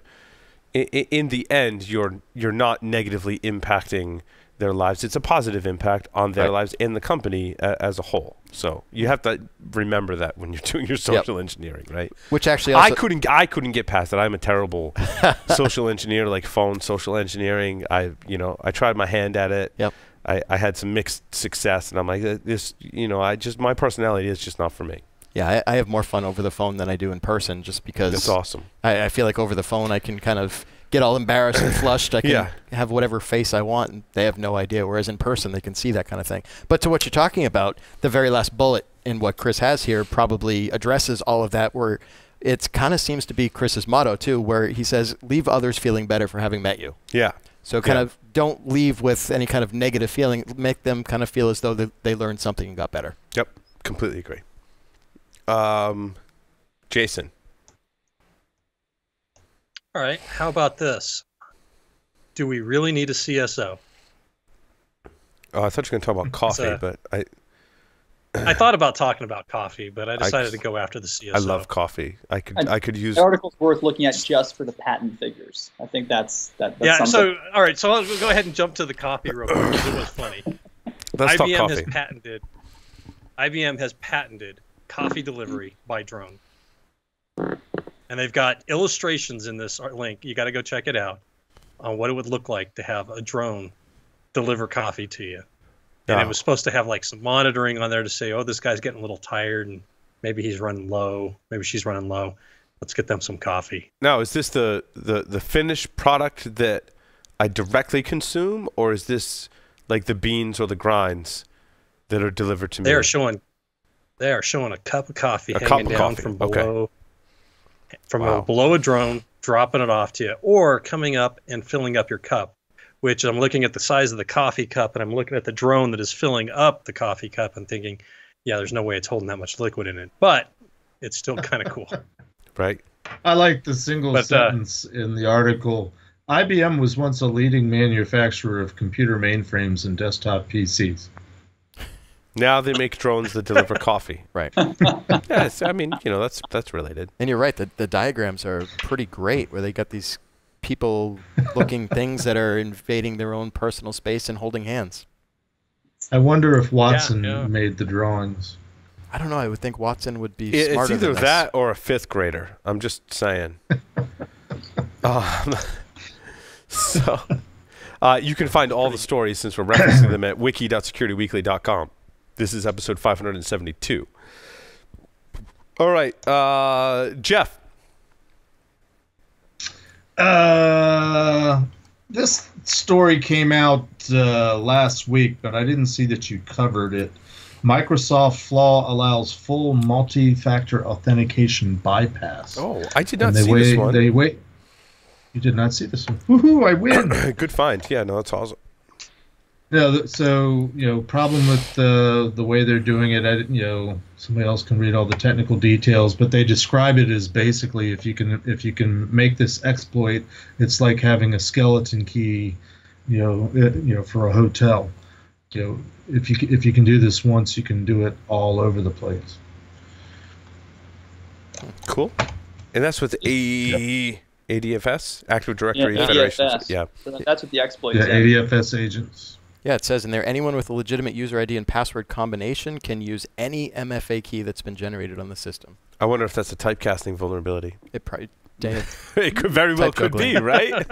in the end, you're not negatively impacting their lives. It's a positive impact on their lives and the company as a whole. So you have to remember that when you're doing your social engineering, right? Which actually also I couldn't get past that. I'm a terrible social engineer, like phone social engineering. I tried my hand at it. Yep. I had some mixed success, and I'm like, this, my personality is just not for me. Yeah, I have more fun over the phone than I do in person, just because That's awesome. I feel like over the phone I can kind of get all embarrassed and flushed. I can have whatever face I want, and they have no idea. Whereas in person, they can see that kind of thing. But to what you're talking about, the very last bullet in what Chris has here probably addresses all of that, where it kind of seems to be Chris's motto too, where he says, leave others feeling better for having met you. Yeah. So kind of don't leave with any kind of negative feeling. Make them kind of feel as though they learned something and got better. Yep. Completely agree. Jason. All right. How about this? Do we really need a CSO? Oh, I thought you were going to talk about coffee, but I thought about talking about coffee, but I decided to go after the CSO. I love coffee. I could use. The article's worth looking at just for the patent figures. I think that's yeah. something. So all right. So I'll go ahead and jump to the coffee real quick, because it was funny. Let's talk IBM coffee. IBM has patented coffee delivery by drone, and they've got illustrations in this link. You got to go check it out on what it would look like to have a drone deliver coffee to you. And it was supposed to have like some monitoring on there to say, oh, this guy's getting a little tired and maybe he's running low, maybe she's running low. Let's get them some coffee. Now, is this the finished product that I directly consume, or is this like the beans or the grinds that are delivered to me? They are showing a cup of coffee hanging down from below, below a drone dropping it off to you, or coming up and filling up your cup, which I'm looking at the size of the coffee cup and I'm looking at the drone that is filling up the coffee cup and thinking, yeah, there's no way it's holding that much liquid in it, but it's still kind of cool. Right. I like the single sentence in the article. IBM was once a leading manufacturer of computer mainframes and desktop PCs. Now they make drones that deliver coffee. Right. Yes, I mean, you know, that's related. And you're right. The diagrams are pretty great, where they got these people-looking things that are invading their own personal space and holding hands. I wonder if Watson Yeah. made the drawings. I don't know. I would think Watson would be It's smarter either than this. that or a 5th grader. I'm just saying. So you can find all the stories, since we're referencing them, at wiki.securityweekly.com. This is episode 572. All right, Jeff. This story came out last week, but I didn't see that you covered it. Microsoft Flaw allows full multi-factor authentication bypass. Oh, I did not see this one. You did not see this one. Woohoo! I win. Good find. Yeah, no, that's awesome. No, so problem with the way they're doing it. Somebody else can read all the technical details, but they describe it as basically if you can make this exploit, it's like having a skeleton key, for a hotel. If you can do this once, you can do it all over the place. Cool. And that's with ADFS, Active Directory Yeah, Federation. ADFS. Yeah. So that's what the exploit Yeah, is. ADFS agents. Yeah, it says in there, anyone with a legitimate user ID and password combination can use any MFA key that's been generated on the system. I wonder if that's a typecasting vulnerability. It probably, dang it, It could very well Type could be, right?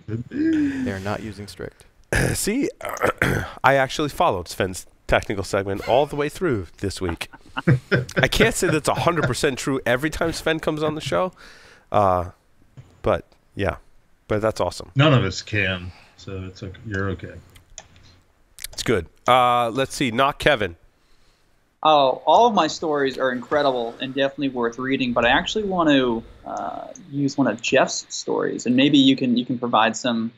they're not using strict. See, I actually followed Sven's technical segment all the way through this week. I can't say that's 100% true every time Sven comes on the show, but yeah, but that's awesome. None of us can, so it's okay. You're okay. It's good. Let's see, not Kevin. Oh, all of my stories are incredible and definitely worth reading, but I actually want to use one of Jeff's stories, and maybe you can provide some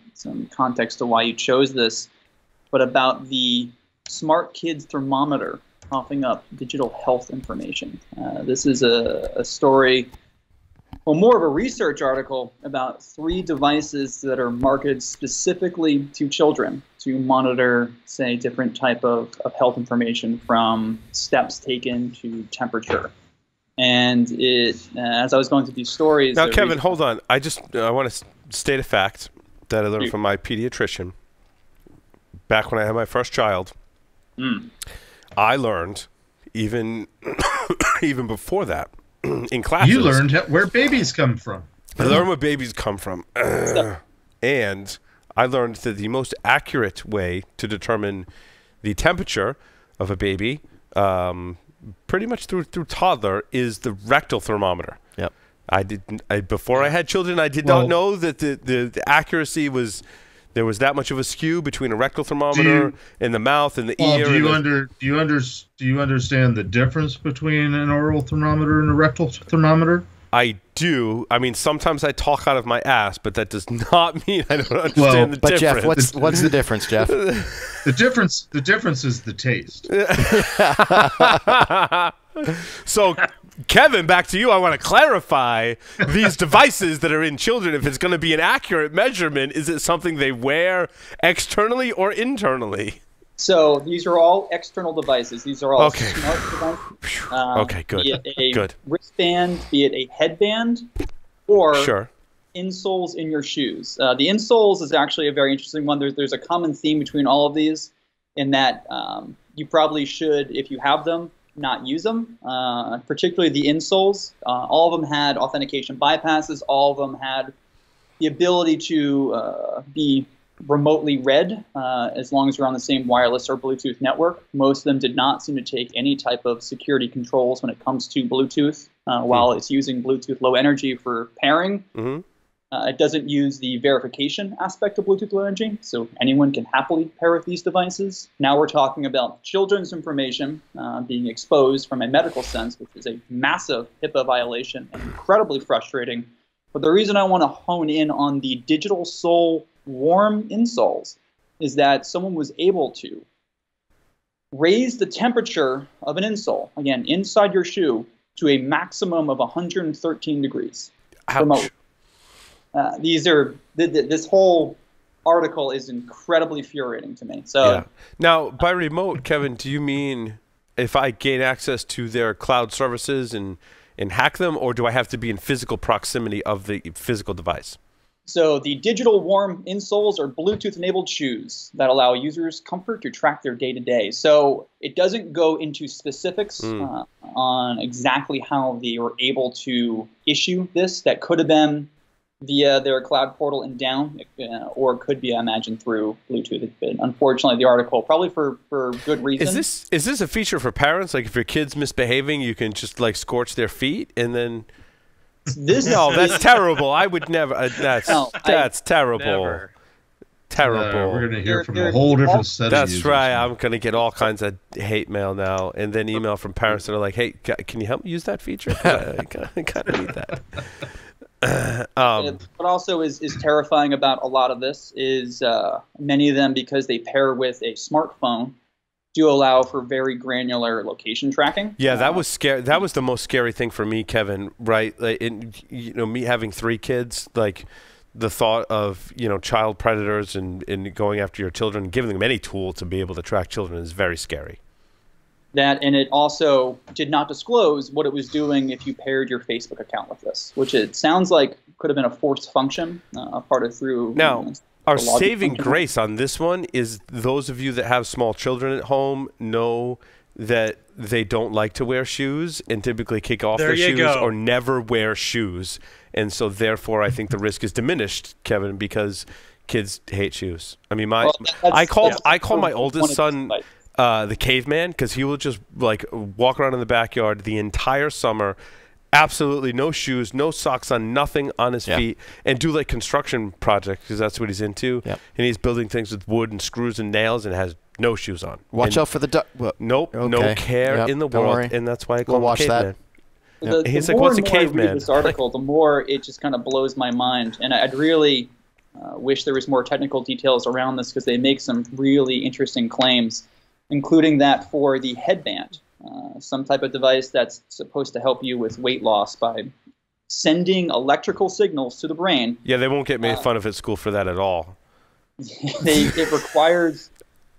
context to why you chose this, but about the smart kids thermometer coughing up digital health information. This is a story, well, more of a research article about 3 devices that are marketed specifically to children to monitor, say, different type of health information, from steps taken to temperature. And as I was going through these stories... Now, Kevin, hold on. I want to state a fact that I learned from my pediatrician back when I had my first child. I learned, even before that, in classes. You learned where babies come from. I learned where babies come from. And I learned that the most accurate way to determine the temperature of a baby, pretty much through toddler, is the rectal thermometer. Yep. Before I had children, I did not know that the accuracy was... There was that much of a skew between a rectal thermometer and the mouth and the ear. Do you understand the difference between an oral thermometer and a rectal thermometer? I do. I mean, sometimes I talk out of my ass, but that does not mean I don't understand the But difference. Jeff, what's the difference, Jeff? The difference is the taste. So, Kevin, back to you. I want to clarify these devices that are in children. If it's going to be an accurate measurement, is it something they wear externally or internally? So these are all external devices. These are all smart devices. Okay, good. Be it a Good. wristband, be it a headband, or Sure. insoles in your shoes. The insoles is actually a very interesting one. There's a common theme between all of these, in that you probably should, if you have them, not use them, particularly the insoles. All of them had authentication bypasses. All of them had the ability to be remotely read as long as you're on the same wireless or Bluetooth network. Most of them did not seem to take any type of security controls when it comes to Bluetooth. While it's using Bluetooth Low Energy for pairing, it doesn't use the verification aspect of Bluetooth Low Energy, so anyone can happily pair with these devices. Now we're talking about children's information being exposed from a medical sense, which is a massive HIPAA violation and incredibly frustrating But the reason I want to hone in on the digital sole warm insoles is that someone was able to raise the temperature of an insole, again, inside your shoe, to a maximum of 113 degrees. Ouch. This whole article is incredibly infuriating to me. So yeah. Now, by remote, Kevin, do you mean if I gain access to their cloud services and hack them, or do I have to be in physical proximity of the physical device? So the digital warm insoles are Bluetooth-enabled shoes that allow users comfort to track their day-to-day. So it doesn't go into specifics on exactly how they were able to issue this. That could have been via their cloud portal and down, or it could be, I imagine, through Bluetooth. But unfortunately, the article, probably for good reason. Is this a feature for parents? Like if your kid's misbehaving, you can just like scorch their feet and then... No, that's terrible. I would never. That's terrible. Never. Terrible. We're going to hear from a whole different set of users. That's right. I'm going to get all kinds of hate mail now, and then email from parents that are like, "Hey, can you help me use that feature? I kind of need that." What also is terrifying about a lot of this is many of them, because they pair with a smartphone, do allow for very granular location tracking. Yeah, that was scary. That was the most scary thing for me, Kevin. Right? Like, me having 3 kids, like the thought of child predators and going after your children, giving them any tool to be able to track children is very scary. That, and it also did not disclose what it was doing if you paired your Facebook account with this, which it sounds like could have been a forced function, part of through. Now, our saving grace on this one is those of you that have small children at home know that they don't like to wear shoes and typically kick off their shoes or never wear shoes. And so therefore I think the risk is diminished, Kevin, because kids hate shoes. I mean, I call my oldest son the caveman, because he will just like walk around in the backyard the entire summer, absolutely no shoes, no socks on, nothing on his feet, and do like construction projects because that's what he's into. Yep. And he's building things with wood and screws and nails and has no shoes on. Watch out for the duck. Nope, no care in the world, worry. And that's why I call him caveman. The he's the like, more what's a and more I caveman? read this article, the more it just kind of blows my mind, and I'd really wish there was more technical details around this, because they make some really interesting claims, including that for the headband. Some type of device that's supposed to help you with weight loss by sending electrical signals to the brain. Yeah, they won't get made fun of at school for that at all. It requires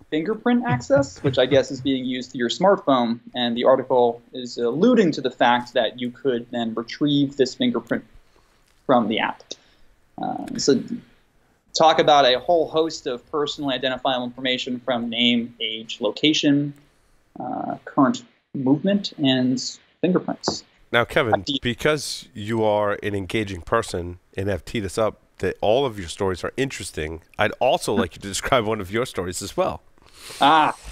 fingerprint access, which I guess is being used through your smartphone, and the article is alluding to the fact that you could then retrieve this fingerprint from the app. So talk about a whole host of personally identifiable information from name, age, location, current movement, and fingerprints. Now, Kevin, because you are an engaging person and have teed us up that all of your stories are interesting, I'd also like you to describe one of your stories as well.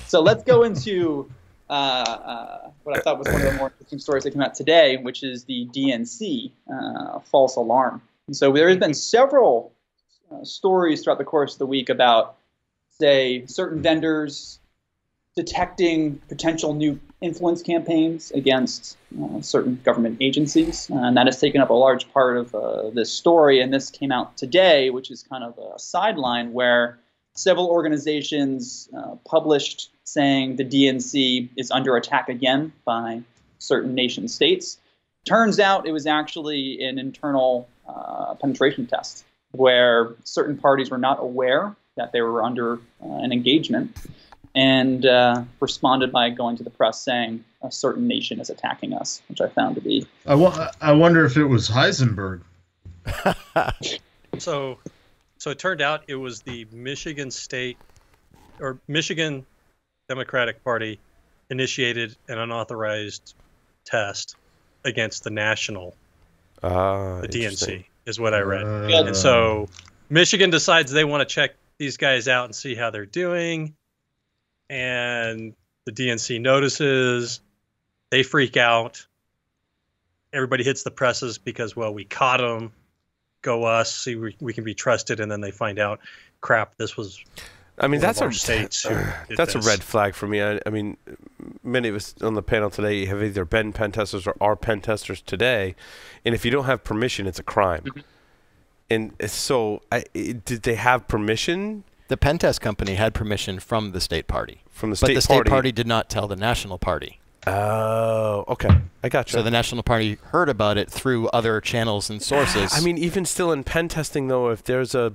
So let's go into what I thought was one of the more interesting stories that came out today, which is the DNC false alarm. And so there has been several stories throughout the course of the week about, say, certain vendors detecting potential new influence campaigns against certain government agencies, and that has taken up a large part of this story. And this came out today, which is kind of a sideline, where several organizations published saying the DNC is under attack again by certain nation states. Turns out it was actually an internal penetration test where certain parties were not aware that they were under an engagement, and responded by going to the press saying a certain nation is attacking us, which I found to be... I wonder if it was Heisenberg. So it turned out it was the Michigan Democratic Party initiated an unauthorized test against the national, the DNC, is what I read. And so Michigan decides they want to check these guys out and see how they're doing. And the DNC notices, they freak out. Everybody hits the presses because, well, we caught them. Go us, see we can be trusted. And then they find out, crap, this was... I mean, that's a red red flag for me. I mean, many of us on the panel today have either been pen testers or are pen testers today. And if you don't have permission, it's a crime. And so, did they have permission? The pen test company had permission from the state party. From the state party? But the state party did not tell the national party. Oh, okay. I got you. So the national party heard about it through other channels and sources. I mean, even still in pen testing, though, if there's a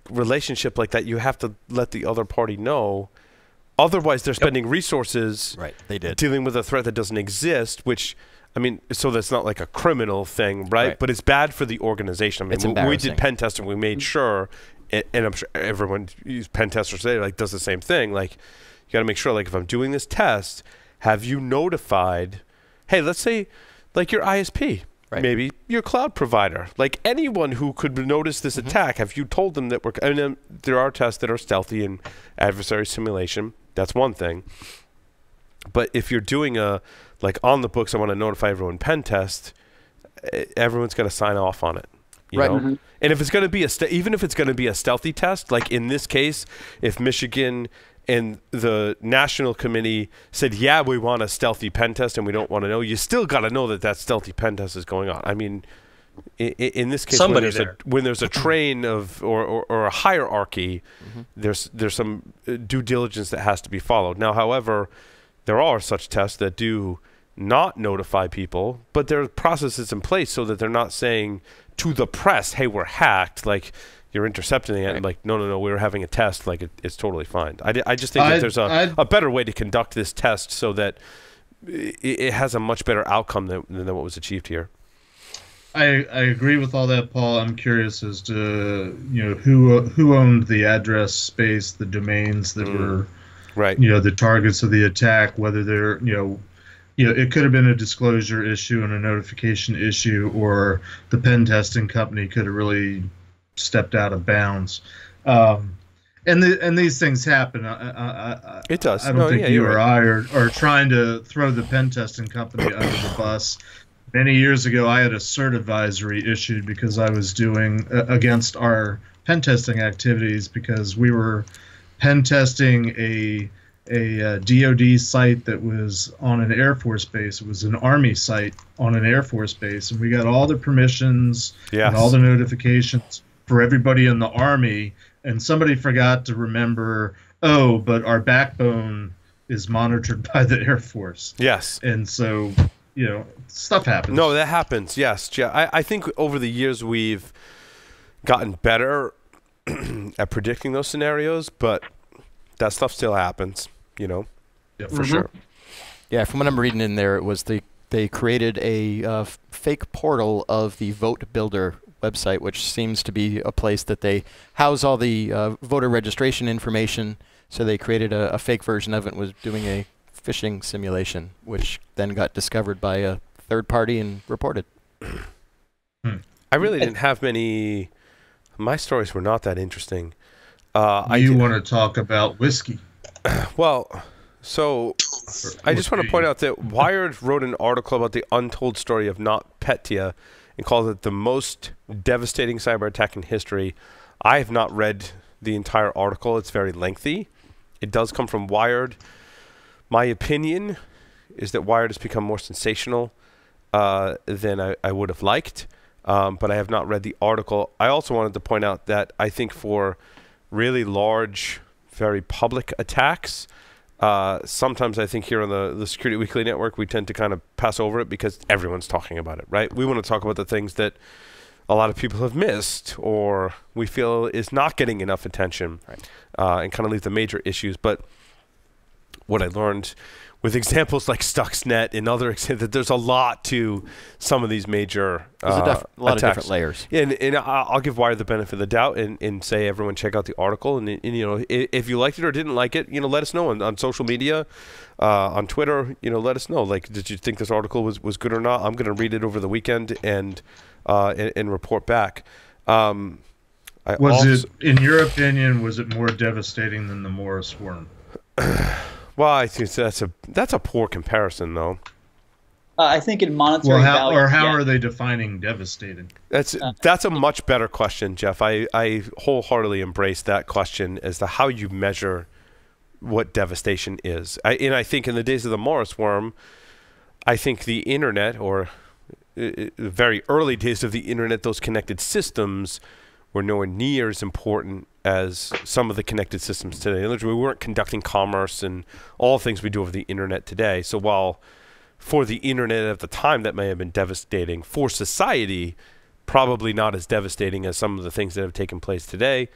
relationship like that, you have to let the other party know. Otherwise, they're spending resources they did. dealing with a threat that doesn't exist, which, I mean, so that's not like a criminal thing, right? But it's bad for the organization. I mean, it's when we did pen testing, we made sure, and I'm sure everyone, pen testers today, like, does the same thing. Like, you got to make sure, like, if I'm doing this test, have you notified, hey, let's say, like, your ISP, maybe your cloud provider, like anyone who could notice this attack, have you told them that we're, I mean, there are tests that are stealthy and adversary simulation. That's one thing. But if you're doing a, like, on the books, I want to notify everyone pen test, everyone's going to sign off on it. You know? And if it's going to be even if it's going to be a stealthy test, like in this case, if Michigan and the national committee said, yeah, we want a stealthy pen test and we don't want to know, you still got to know that that stealthy pen test is going on. I mean, in this case, when there's a train of or a hierarchy, there's some due diligence that has to be followed. Now, however, there are such tests that do not notify people, but there are processes in place so that they're not saying to the press, hey, we're hacked, like you're intercepting it, and like, no, we were having a test, like it's totally fine. I just think that there's a better way to conduct this test so that it has a much better outcome than what was achieved here. I agree with all that, Paul. I'm curious as to who owned the address space, the domains that were the targets of the attack. Whether they're it could have been a disclosure issue and a notification issue, or the pen testing company could have really stepped out of bounds. And these things happen. It does. I don't think you or I are trying to throw the pen testing company under the bus. Many years ago, I had a cert advisory issued because I was doing against our pen testing activities, because we were pen testing a DoD site that was on an Air Force base. It was an Army site on an Air Force base, and we got all the permissions and all the notifications for everybody in the Army, and somebody forgot to remember, but our backbone is monitored by the Air Force. Yes. And so stuff happens. No, that happens. Yes. I think over the years we've gotten better at predicting those scenarios, but that stuff still happens, for sure. Yeah, from what I'm reading in there, it was they created a fake portal of the Vote Builder website, which seems to be a place that they house all the voter registration information. So they created a fake version of it and was doing a phishing simulation, which then got discovered by a third party and reported. I really didn't have many. My stories were not that interesting. You want to talk about whiskey? Well, so I just want to point out that Wired wrote an article about the untold story of NotPetya and called it the most devastating cyber attack in history. I have not read the entire article. It's very lengthy. It does come from Wired. My opinion is that Wired has become more sensational than I would have liked, but I have not read the article. I also wanted to point out that I think for really large, very public attacks, sometimes I think here on the Security Weekly Network, we tend to kind of pass over it because everyone's talking about it, right? We want to talk about the things that a lot of people have missed or we feel is not getting enough attention, and kind of leave the major issues. But what I learned with examples like Stuxnet and other examples, that there's a lot to some of these major there's a lot attacks. of different layers. And I'll give Wired the benefit of the doubt and say, everyone check out the article. And if you liked it or didn't like it, let us know on social media, on Twitter. Let us know. Like, did you think this article was good or not? I'm going to read it over the weekend and report back. In your opinion, was it more devastating than the Morris worm? Well, I think that's a poor comparison, though. I think in monetary value. Or how are they defining devastating? That's a much better question, Jeff. I wholeheartedly embrace that question as to how you measure what devastation is. I think in the days of the Morris worm, I think the internet, or very early days of the internet, those connected systems were nowhere near as important as some of the connected systems today. In other words, we weren't conducting commerce and all things we do over the internet today. So while for the internet at the time that may have been devastating, for society, probably not as devastating as some of the things that have taken place today.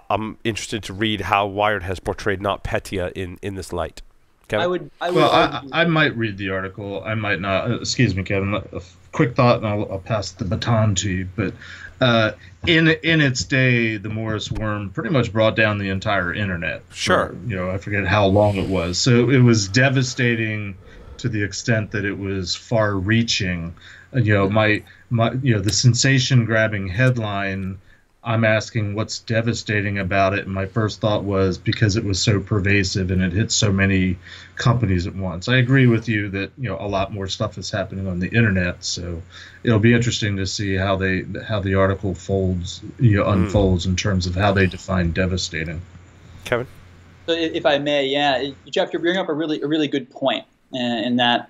I'm interested to read how Wired has portrayed NotPetya in this light. Kevin? I might read the article. I might not. Excuse me, Kevin. A quick thought, and I'll pass the baton to you. But in its day, the Morris worm pretty much brought down the entire internet. Sure. I forget how long it was. So it was devastating to the extent that it was far-reaching. The sensation-grabbing headline. I'm asking what's devastating about it, and my first thought was because it was so pervasive and it hit so many companies at once. I agree with you that a lot more stuff is happening on the internet, so it'll be interesting to see how the article unfolds in terms of how they define devastating. Kevin? So if I may, Jeff, you're bringing up a really good point, in that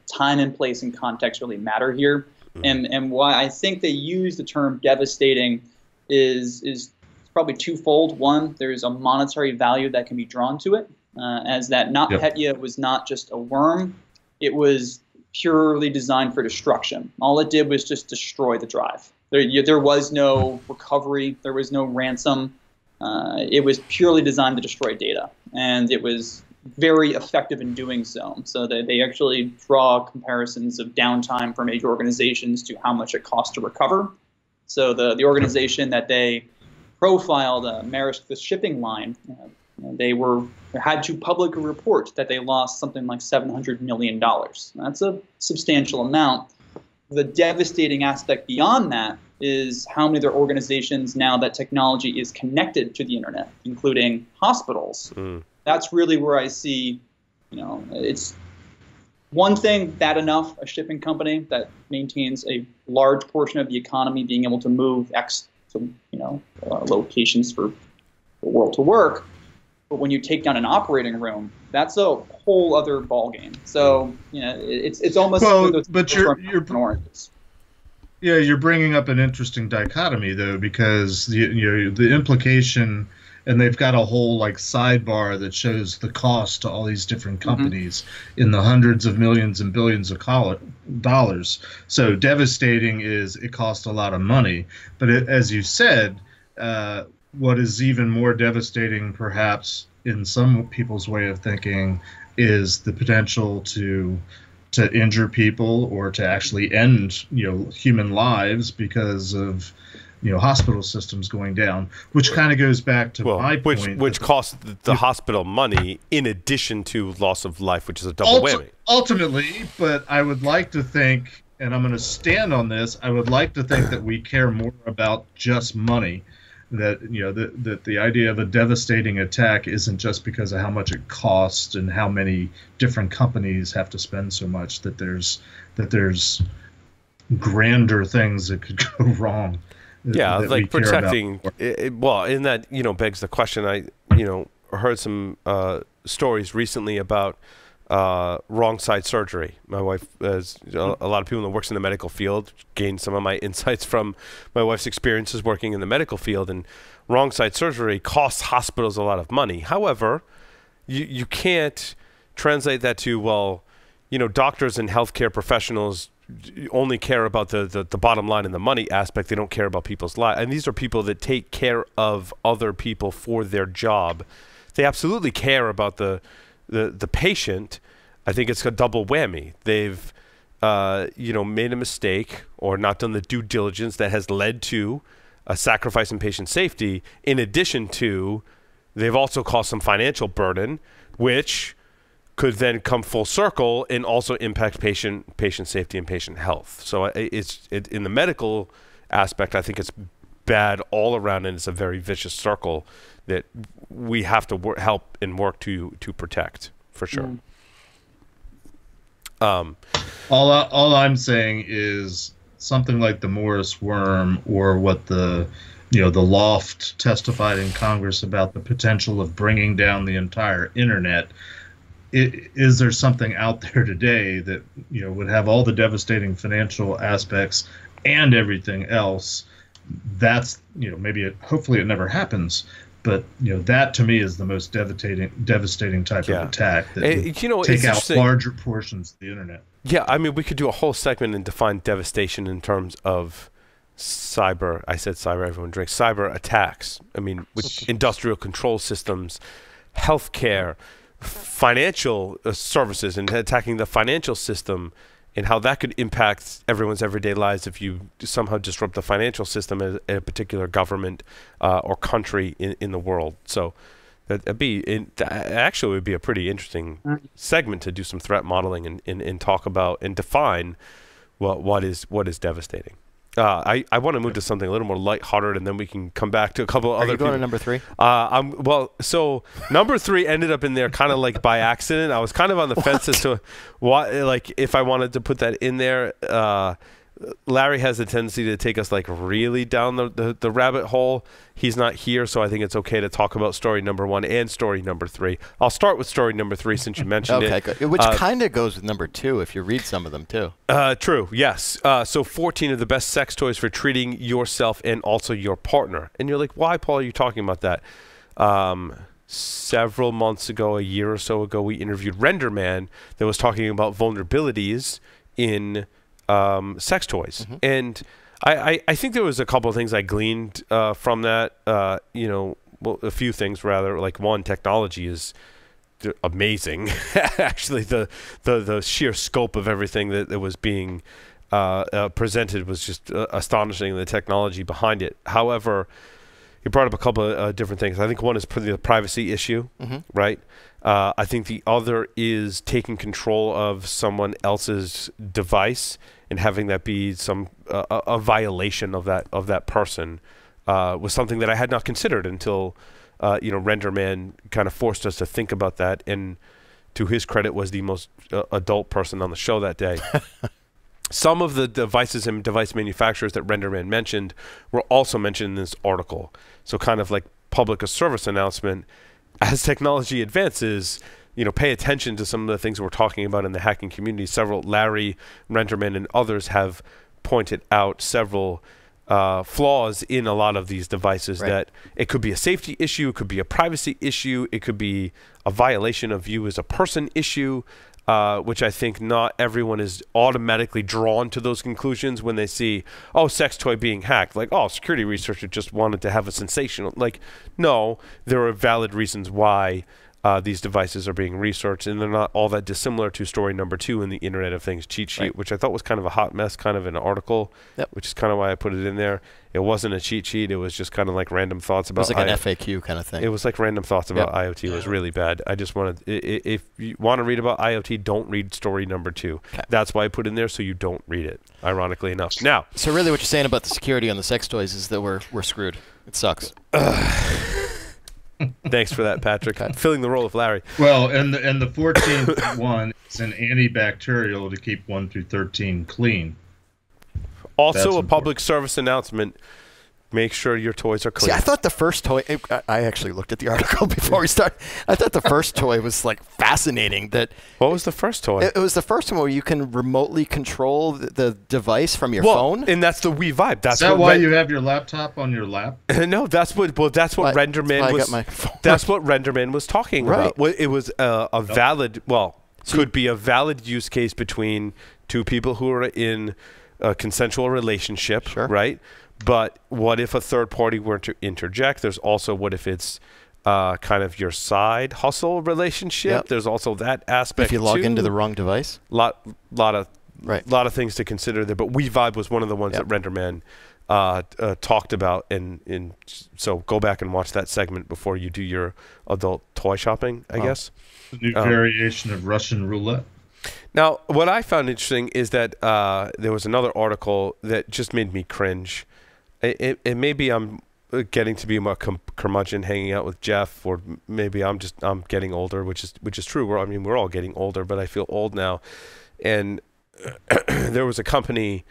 time and place and context really matter here, and why I think they use the term devastating is probably twofold. One, there's a monetary value that can be drawn to it, as that NotPetya was not just a worm. It was purely designed for destruction. All it did was just destroy the drive. There was no recovery. There was no ransom. It was purely designed to destroy data, and it was very effective in doing so. So they actually draw comparisons of downtime for major organizations to how much it costs to recover. So the organization that they profiled, Maersk, the shipping line, they had to publicly report that they lost something like $700 million. That's a substantial amount. The devastating aspect beyond that is how many of their organizations, now that technology is connected to the internet, including hospitals. That's really where I see, it's one thing, bad enough, a shipping company that maintains a large portion of the economy being able to move X to locations for the world to work. But when you take down an operating room, that's a whole other ballgame. So it's almost but you're bringing up an interesting dichotomy though, because the implication. And they've got a whole sidebar that shows the cost to all these different companies in the hundreds of millions and billions of dollars. So devastating is it costs a lot of money. But as you said, what is even more devastating, perhaps in some people's way of thinking, is the potential to injure people or to actually end human lives because of hospital systems going down, which kind of goes back to my point. Which costs the hospital money in addition to loss of life, which is a double whammy. Ultimately, but I would like to think, and I'm going to stand on this, I would like to think that we care more about just money, that that the idea of a devastating attack isn't just because of how much it costs and how many different companies have to spend so much, that there's grander things that could go wrong. Yeah, like protecting. And that begs the question. I heard some stories recently about wrong side surgery. My wife, as a lot of people that works in the medical field, gained some of my insights from my wife's experiences working in the medical field. And wrong side surgery costs hospitals a lot of money. However, you can't translate that to doctors and healthcare professionals only care about the bottom line and the money aspect. They don't care about people's lives. And these are people that take care of other people for their job. They absolutely care about the patient. I think it's a double whammy. They've made a mistake or not done the due diligence that has led to a sacrifice in patient safety. In addition to, they've also caused some financial burden, which could then come full circle and also impact patient safety and patient health. So in the medical aspect, I think it's bad all around, and it's a very vicious circle that we have to help and work to protect, for sure. All I'm saying is something like the Morris worm, or what the Loft testified in Congress about the potential of bringing down the entire internet. Is there something out there today that would have all the devastating financial aspects and everything else that's, maybe hopefully it never happens. But that to me is the most devastating type of attack that would take out larger portions of the internet. Yeah, I mean, we could do a whole segment and define devastation in terms of cyber. I said cyber. Everyone drinks cyber attacks. I mean, with industrial control systems, healthcare, financial services, and attacking the financial system, and how that could impact everyone's everyday lives if you somehow disrupt the financial system at a particular government or country in the world. So actually would be a pretty interesting segment to do some threat modeling and talk about and define what is devastating. I want to move to something a little more lighthearted, and then we can come back to a couple of other people. Are you going to number 3? So number 3 ended up in there kind of like by accident. I was kind of on the fence as to what, like, if I wanted to put that in there. Larry has a tendency to take us like really down the rabbit hole. He's not here, so I think it's okay to talk about story number 1 and story number 3. I'll start with story number 3 since you mentioned it. Okay, good. Which kind of goes with number 2 if you read some of them too. True, yes. So 14 of the best sex toys for treating yourself and also your partner. And you're like, why, Paul, are you talking about that? Several months ago, a year or so ago, we interviewed RenderMan that was talking about vulnerabilities in sex toys. And I think there was a couple of things I gleaned from that. Well, a few things rather. Like, one, technology is amazing. Actually, the sheer scope of everything that was being presented was just astonishing. The technology behind it. However, you brought up a couple of different things. I think one is the privacy issue, right? I think the other is taking control of someone else's device and having that be a violation of that person was something that I had not considered until RenderMan kind of forced us to think about that. And to his credit, was the most adult person on the show that day. Some of the devices and device manufacturers that RenderMan mentioned were also mentioned in this article. So kind of like public service announcement. As technology advances, pay attention to some of the things we're talking about in the hacking community. Larry, RenderMan, and others have pointed out several flaws in a lot of these devices. Right. That it could be a safety issue, it could be a privacy issue, it could be a violation of you as a person issue. Which I think not everyone is automatically drawn to those conclusions when they see, sex toy being hacked. Like, security researcher just wanted to have a sensational. Like, no, there are valid reasons why these devices are being researched, and they're not all that dissimilar to story number 2 in the Internet of Things cheat sheet, which I thought was kind of a hot mess, kind of an article, which is kind of why I put it in there. It wasn't a cheat sheet. It was just kind of like random thoughts about. It was like an FAQ kind of thing. It was like random thoughts about IoT. It was really bad. I just wanted, if you want to read about IoT, don't read story number 2. Okay. That's why I put it in there, so you don't read it, ironically enough. Now, so really what you're saying about the security on the sex toys is that we're screwed. It sucks. Thanks for that, Patrick. Filling the role of Larry. Well, and the 14th one is an antibacterial to keep 1 through 13 clean. Also, a public service announcement. Make sure your toys are clean. See, I thought the first toy, I actually looked at the article before we started. I thought the first toy was like fascinating. What was the first toy? It was the first one where you can remotely control the device from your phone. And that's the Wii Vibe. Is that why you have your laptop on your lap? No, that's what RenderMan was. That's what RenderMan was talking about. It was a valid, could be a valid use case between two people who are in a consensual relationship, right? But what if a third party were to interject? There's also what if it's kind of your side hustle relationship. Yep. There's also that aspect. If you log into the wrong device. Lot of things to consider there. But WeVibe was one of the ones that RenderMan talked about, and so go back and watch that segment before you do your adult toy shopping, I guess. A new variation of Russian roulette. Now, what I found interesting is that there was another article that just made me cringe. It maybe I'm getting to be more curmudgeon hanging out with Jeff, or maybe I'm getting older, which is true. We're all getting older, but I feel old now. And there was a company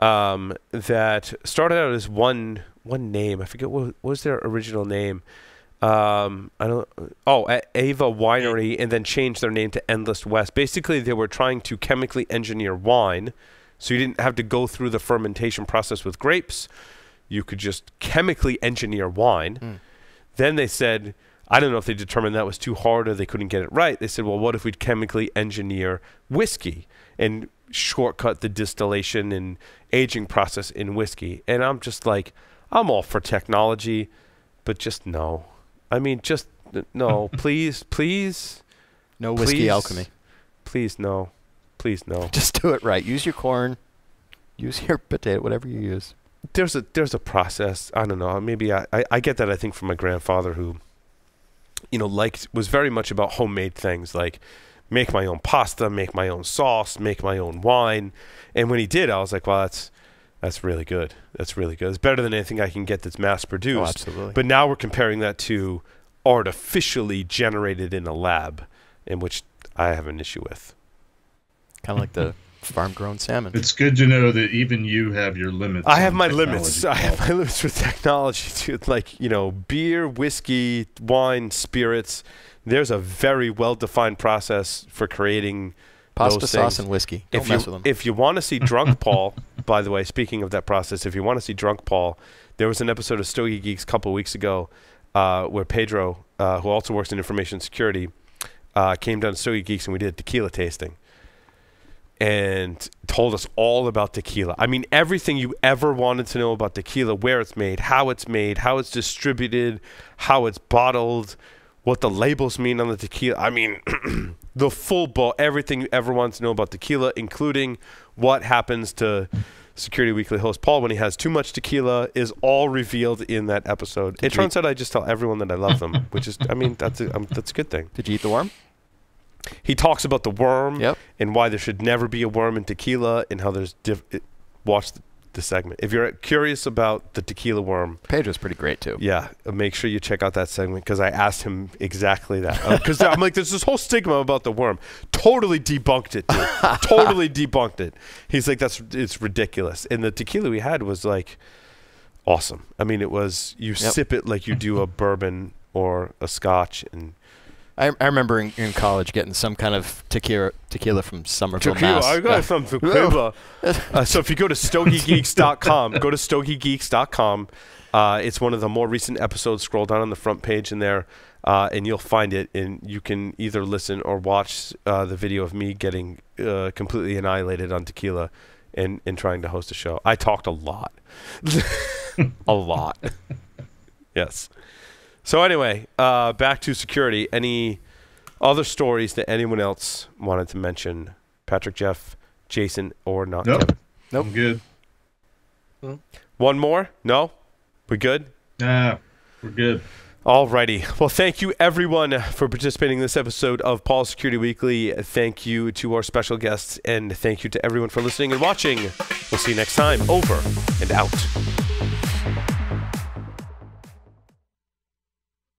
that started out as one name. I forget what was their original name. Ava Winery, and then changed their name to Endless West. Basically, they were trying to chemically engineer wine, so you didn't have to go through the fermentation process with grapes. you could just chemically engineer wine. Then they said, I don't know if they determined that was too hard or they couldn't get it right. They said, well, what if we'd chemically engineer whiskey and shortcut the distillation and aging process in whiskey? And I'm just like, I'm all for technology, but just no. I mean, just no. Please. No whiskey alchemy. Please, no. Please, no. Just do it right. Use your corn. Use your potato, whatever you use. There's a process. I don't know. Maybe I get that, I think, from my grandfather who, was very much about homemade things, like make my own pasta, make my own sauce, make my own wine. And when he did, I was like, well, that's really good. That's really good. It's better than anything I can get that's mass produced. Oh, absolutely. But now we're comparing that to artificially generated in a lab, in which I have an issue with. Kind of like the farm-grown salmon. It's good to know that even you have your limits. I have my limits. I have my limits with technology, too. Like, beer, whiskey, wine, spirits. There's a very well-defined process for creating pasta those sauce things. and whiskey. Don't mess with them. If you want to see Drunk Paul, by the way, speaking of that process, if you want to see Drunk Paul, there was an episode of Stogie Geeks a couple of weeks ago where Pedro, who also works in information security, came down to Stogie Geeks and we did tequila tasting and told us all about tequila. I mean, everything you ever wanted to know about tequila, where it's made, how it's distributed, how it's bottled, what the labels mean on the tequila. I mean, the full book, everything you ever wanted to know about tequila, including what happens to Security Weekly host Paul when he has too much tequila, is all revealed in that episode. It turns out I just tell everyone that I love them, which is, I mean, that's a good thing. Did you eat the worm? He talks about the worm Yep. and why there should never be a worm in tequila and how there's watch the segment. If you're curious about the tequila worm, Pedro's pretty great too. yeah, make sure you check out that segment because I asked him exactly that. Because I'm like, there's this whole stigma about the worm. Totally debunked it, dude. Totally debunked it. He's like, it's ridiculous. And the tequila we had was like awesome. I mean, it was, you sip it like you do a bourbon or a scotch. And I remember in college getting some kind of tequila from Somerville, tequila, Mass. I got some tequila. So if you go to stogiegeeks.com, it's one of the more recent episodes. Scroll down on the front page in there, and you'll find it. And you can either listen or watch the video of me getting completely annihilated on tequila and trying to host a show. I talked a lot. A lot. Yes. So anyway, back to security. Any other stories that anyone else wanted to mention? Patrick, Jeff, Jason, or not? Nope. Kevin? Nope. I'm good. One more? No? We good? We're good. Alrighty. Well, thank you everyone for participating in this episode of Paul's Security Weekly. Thank you to our special guests, and thank you to everyone for listening and watching. We'll see you next time. Over and out.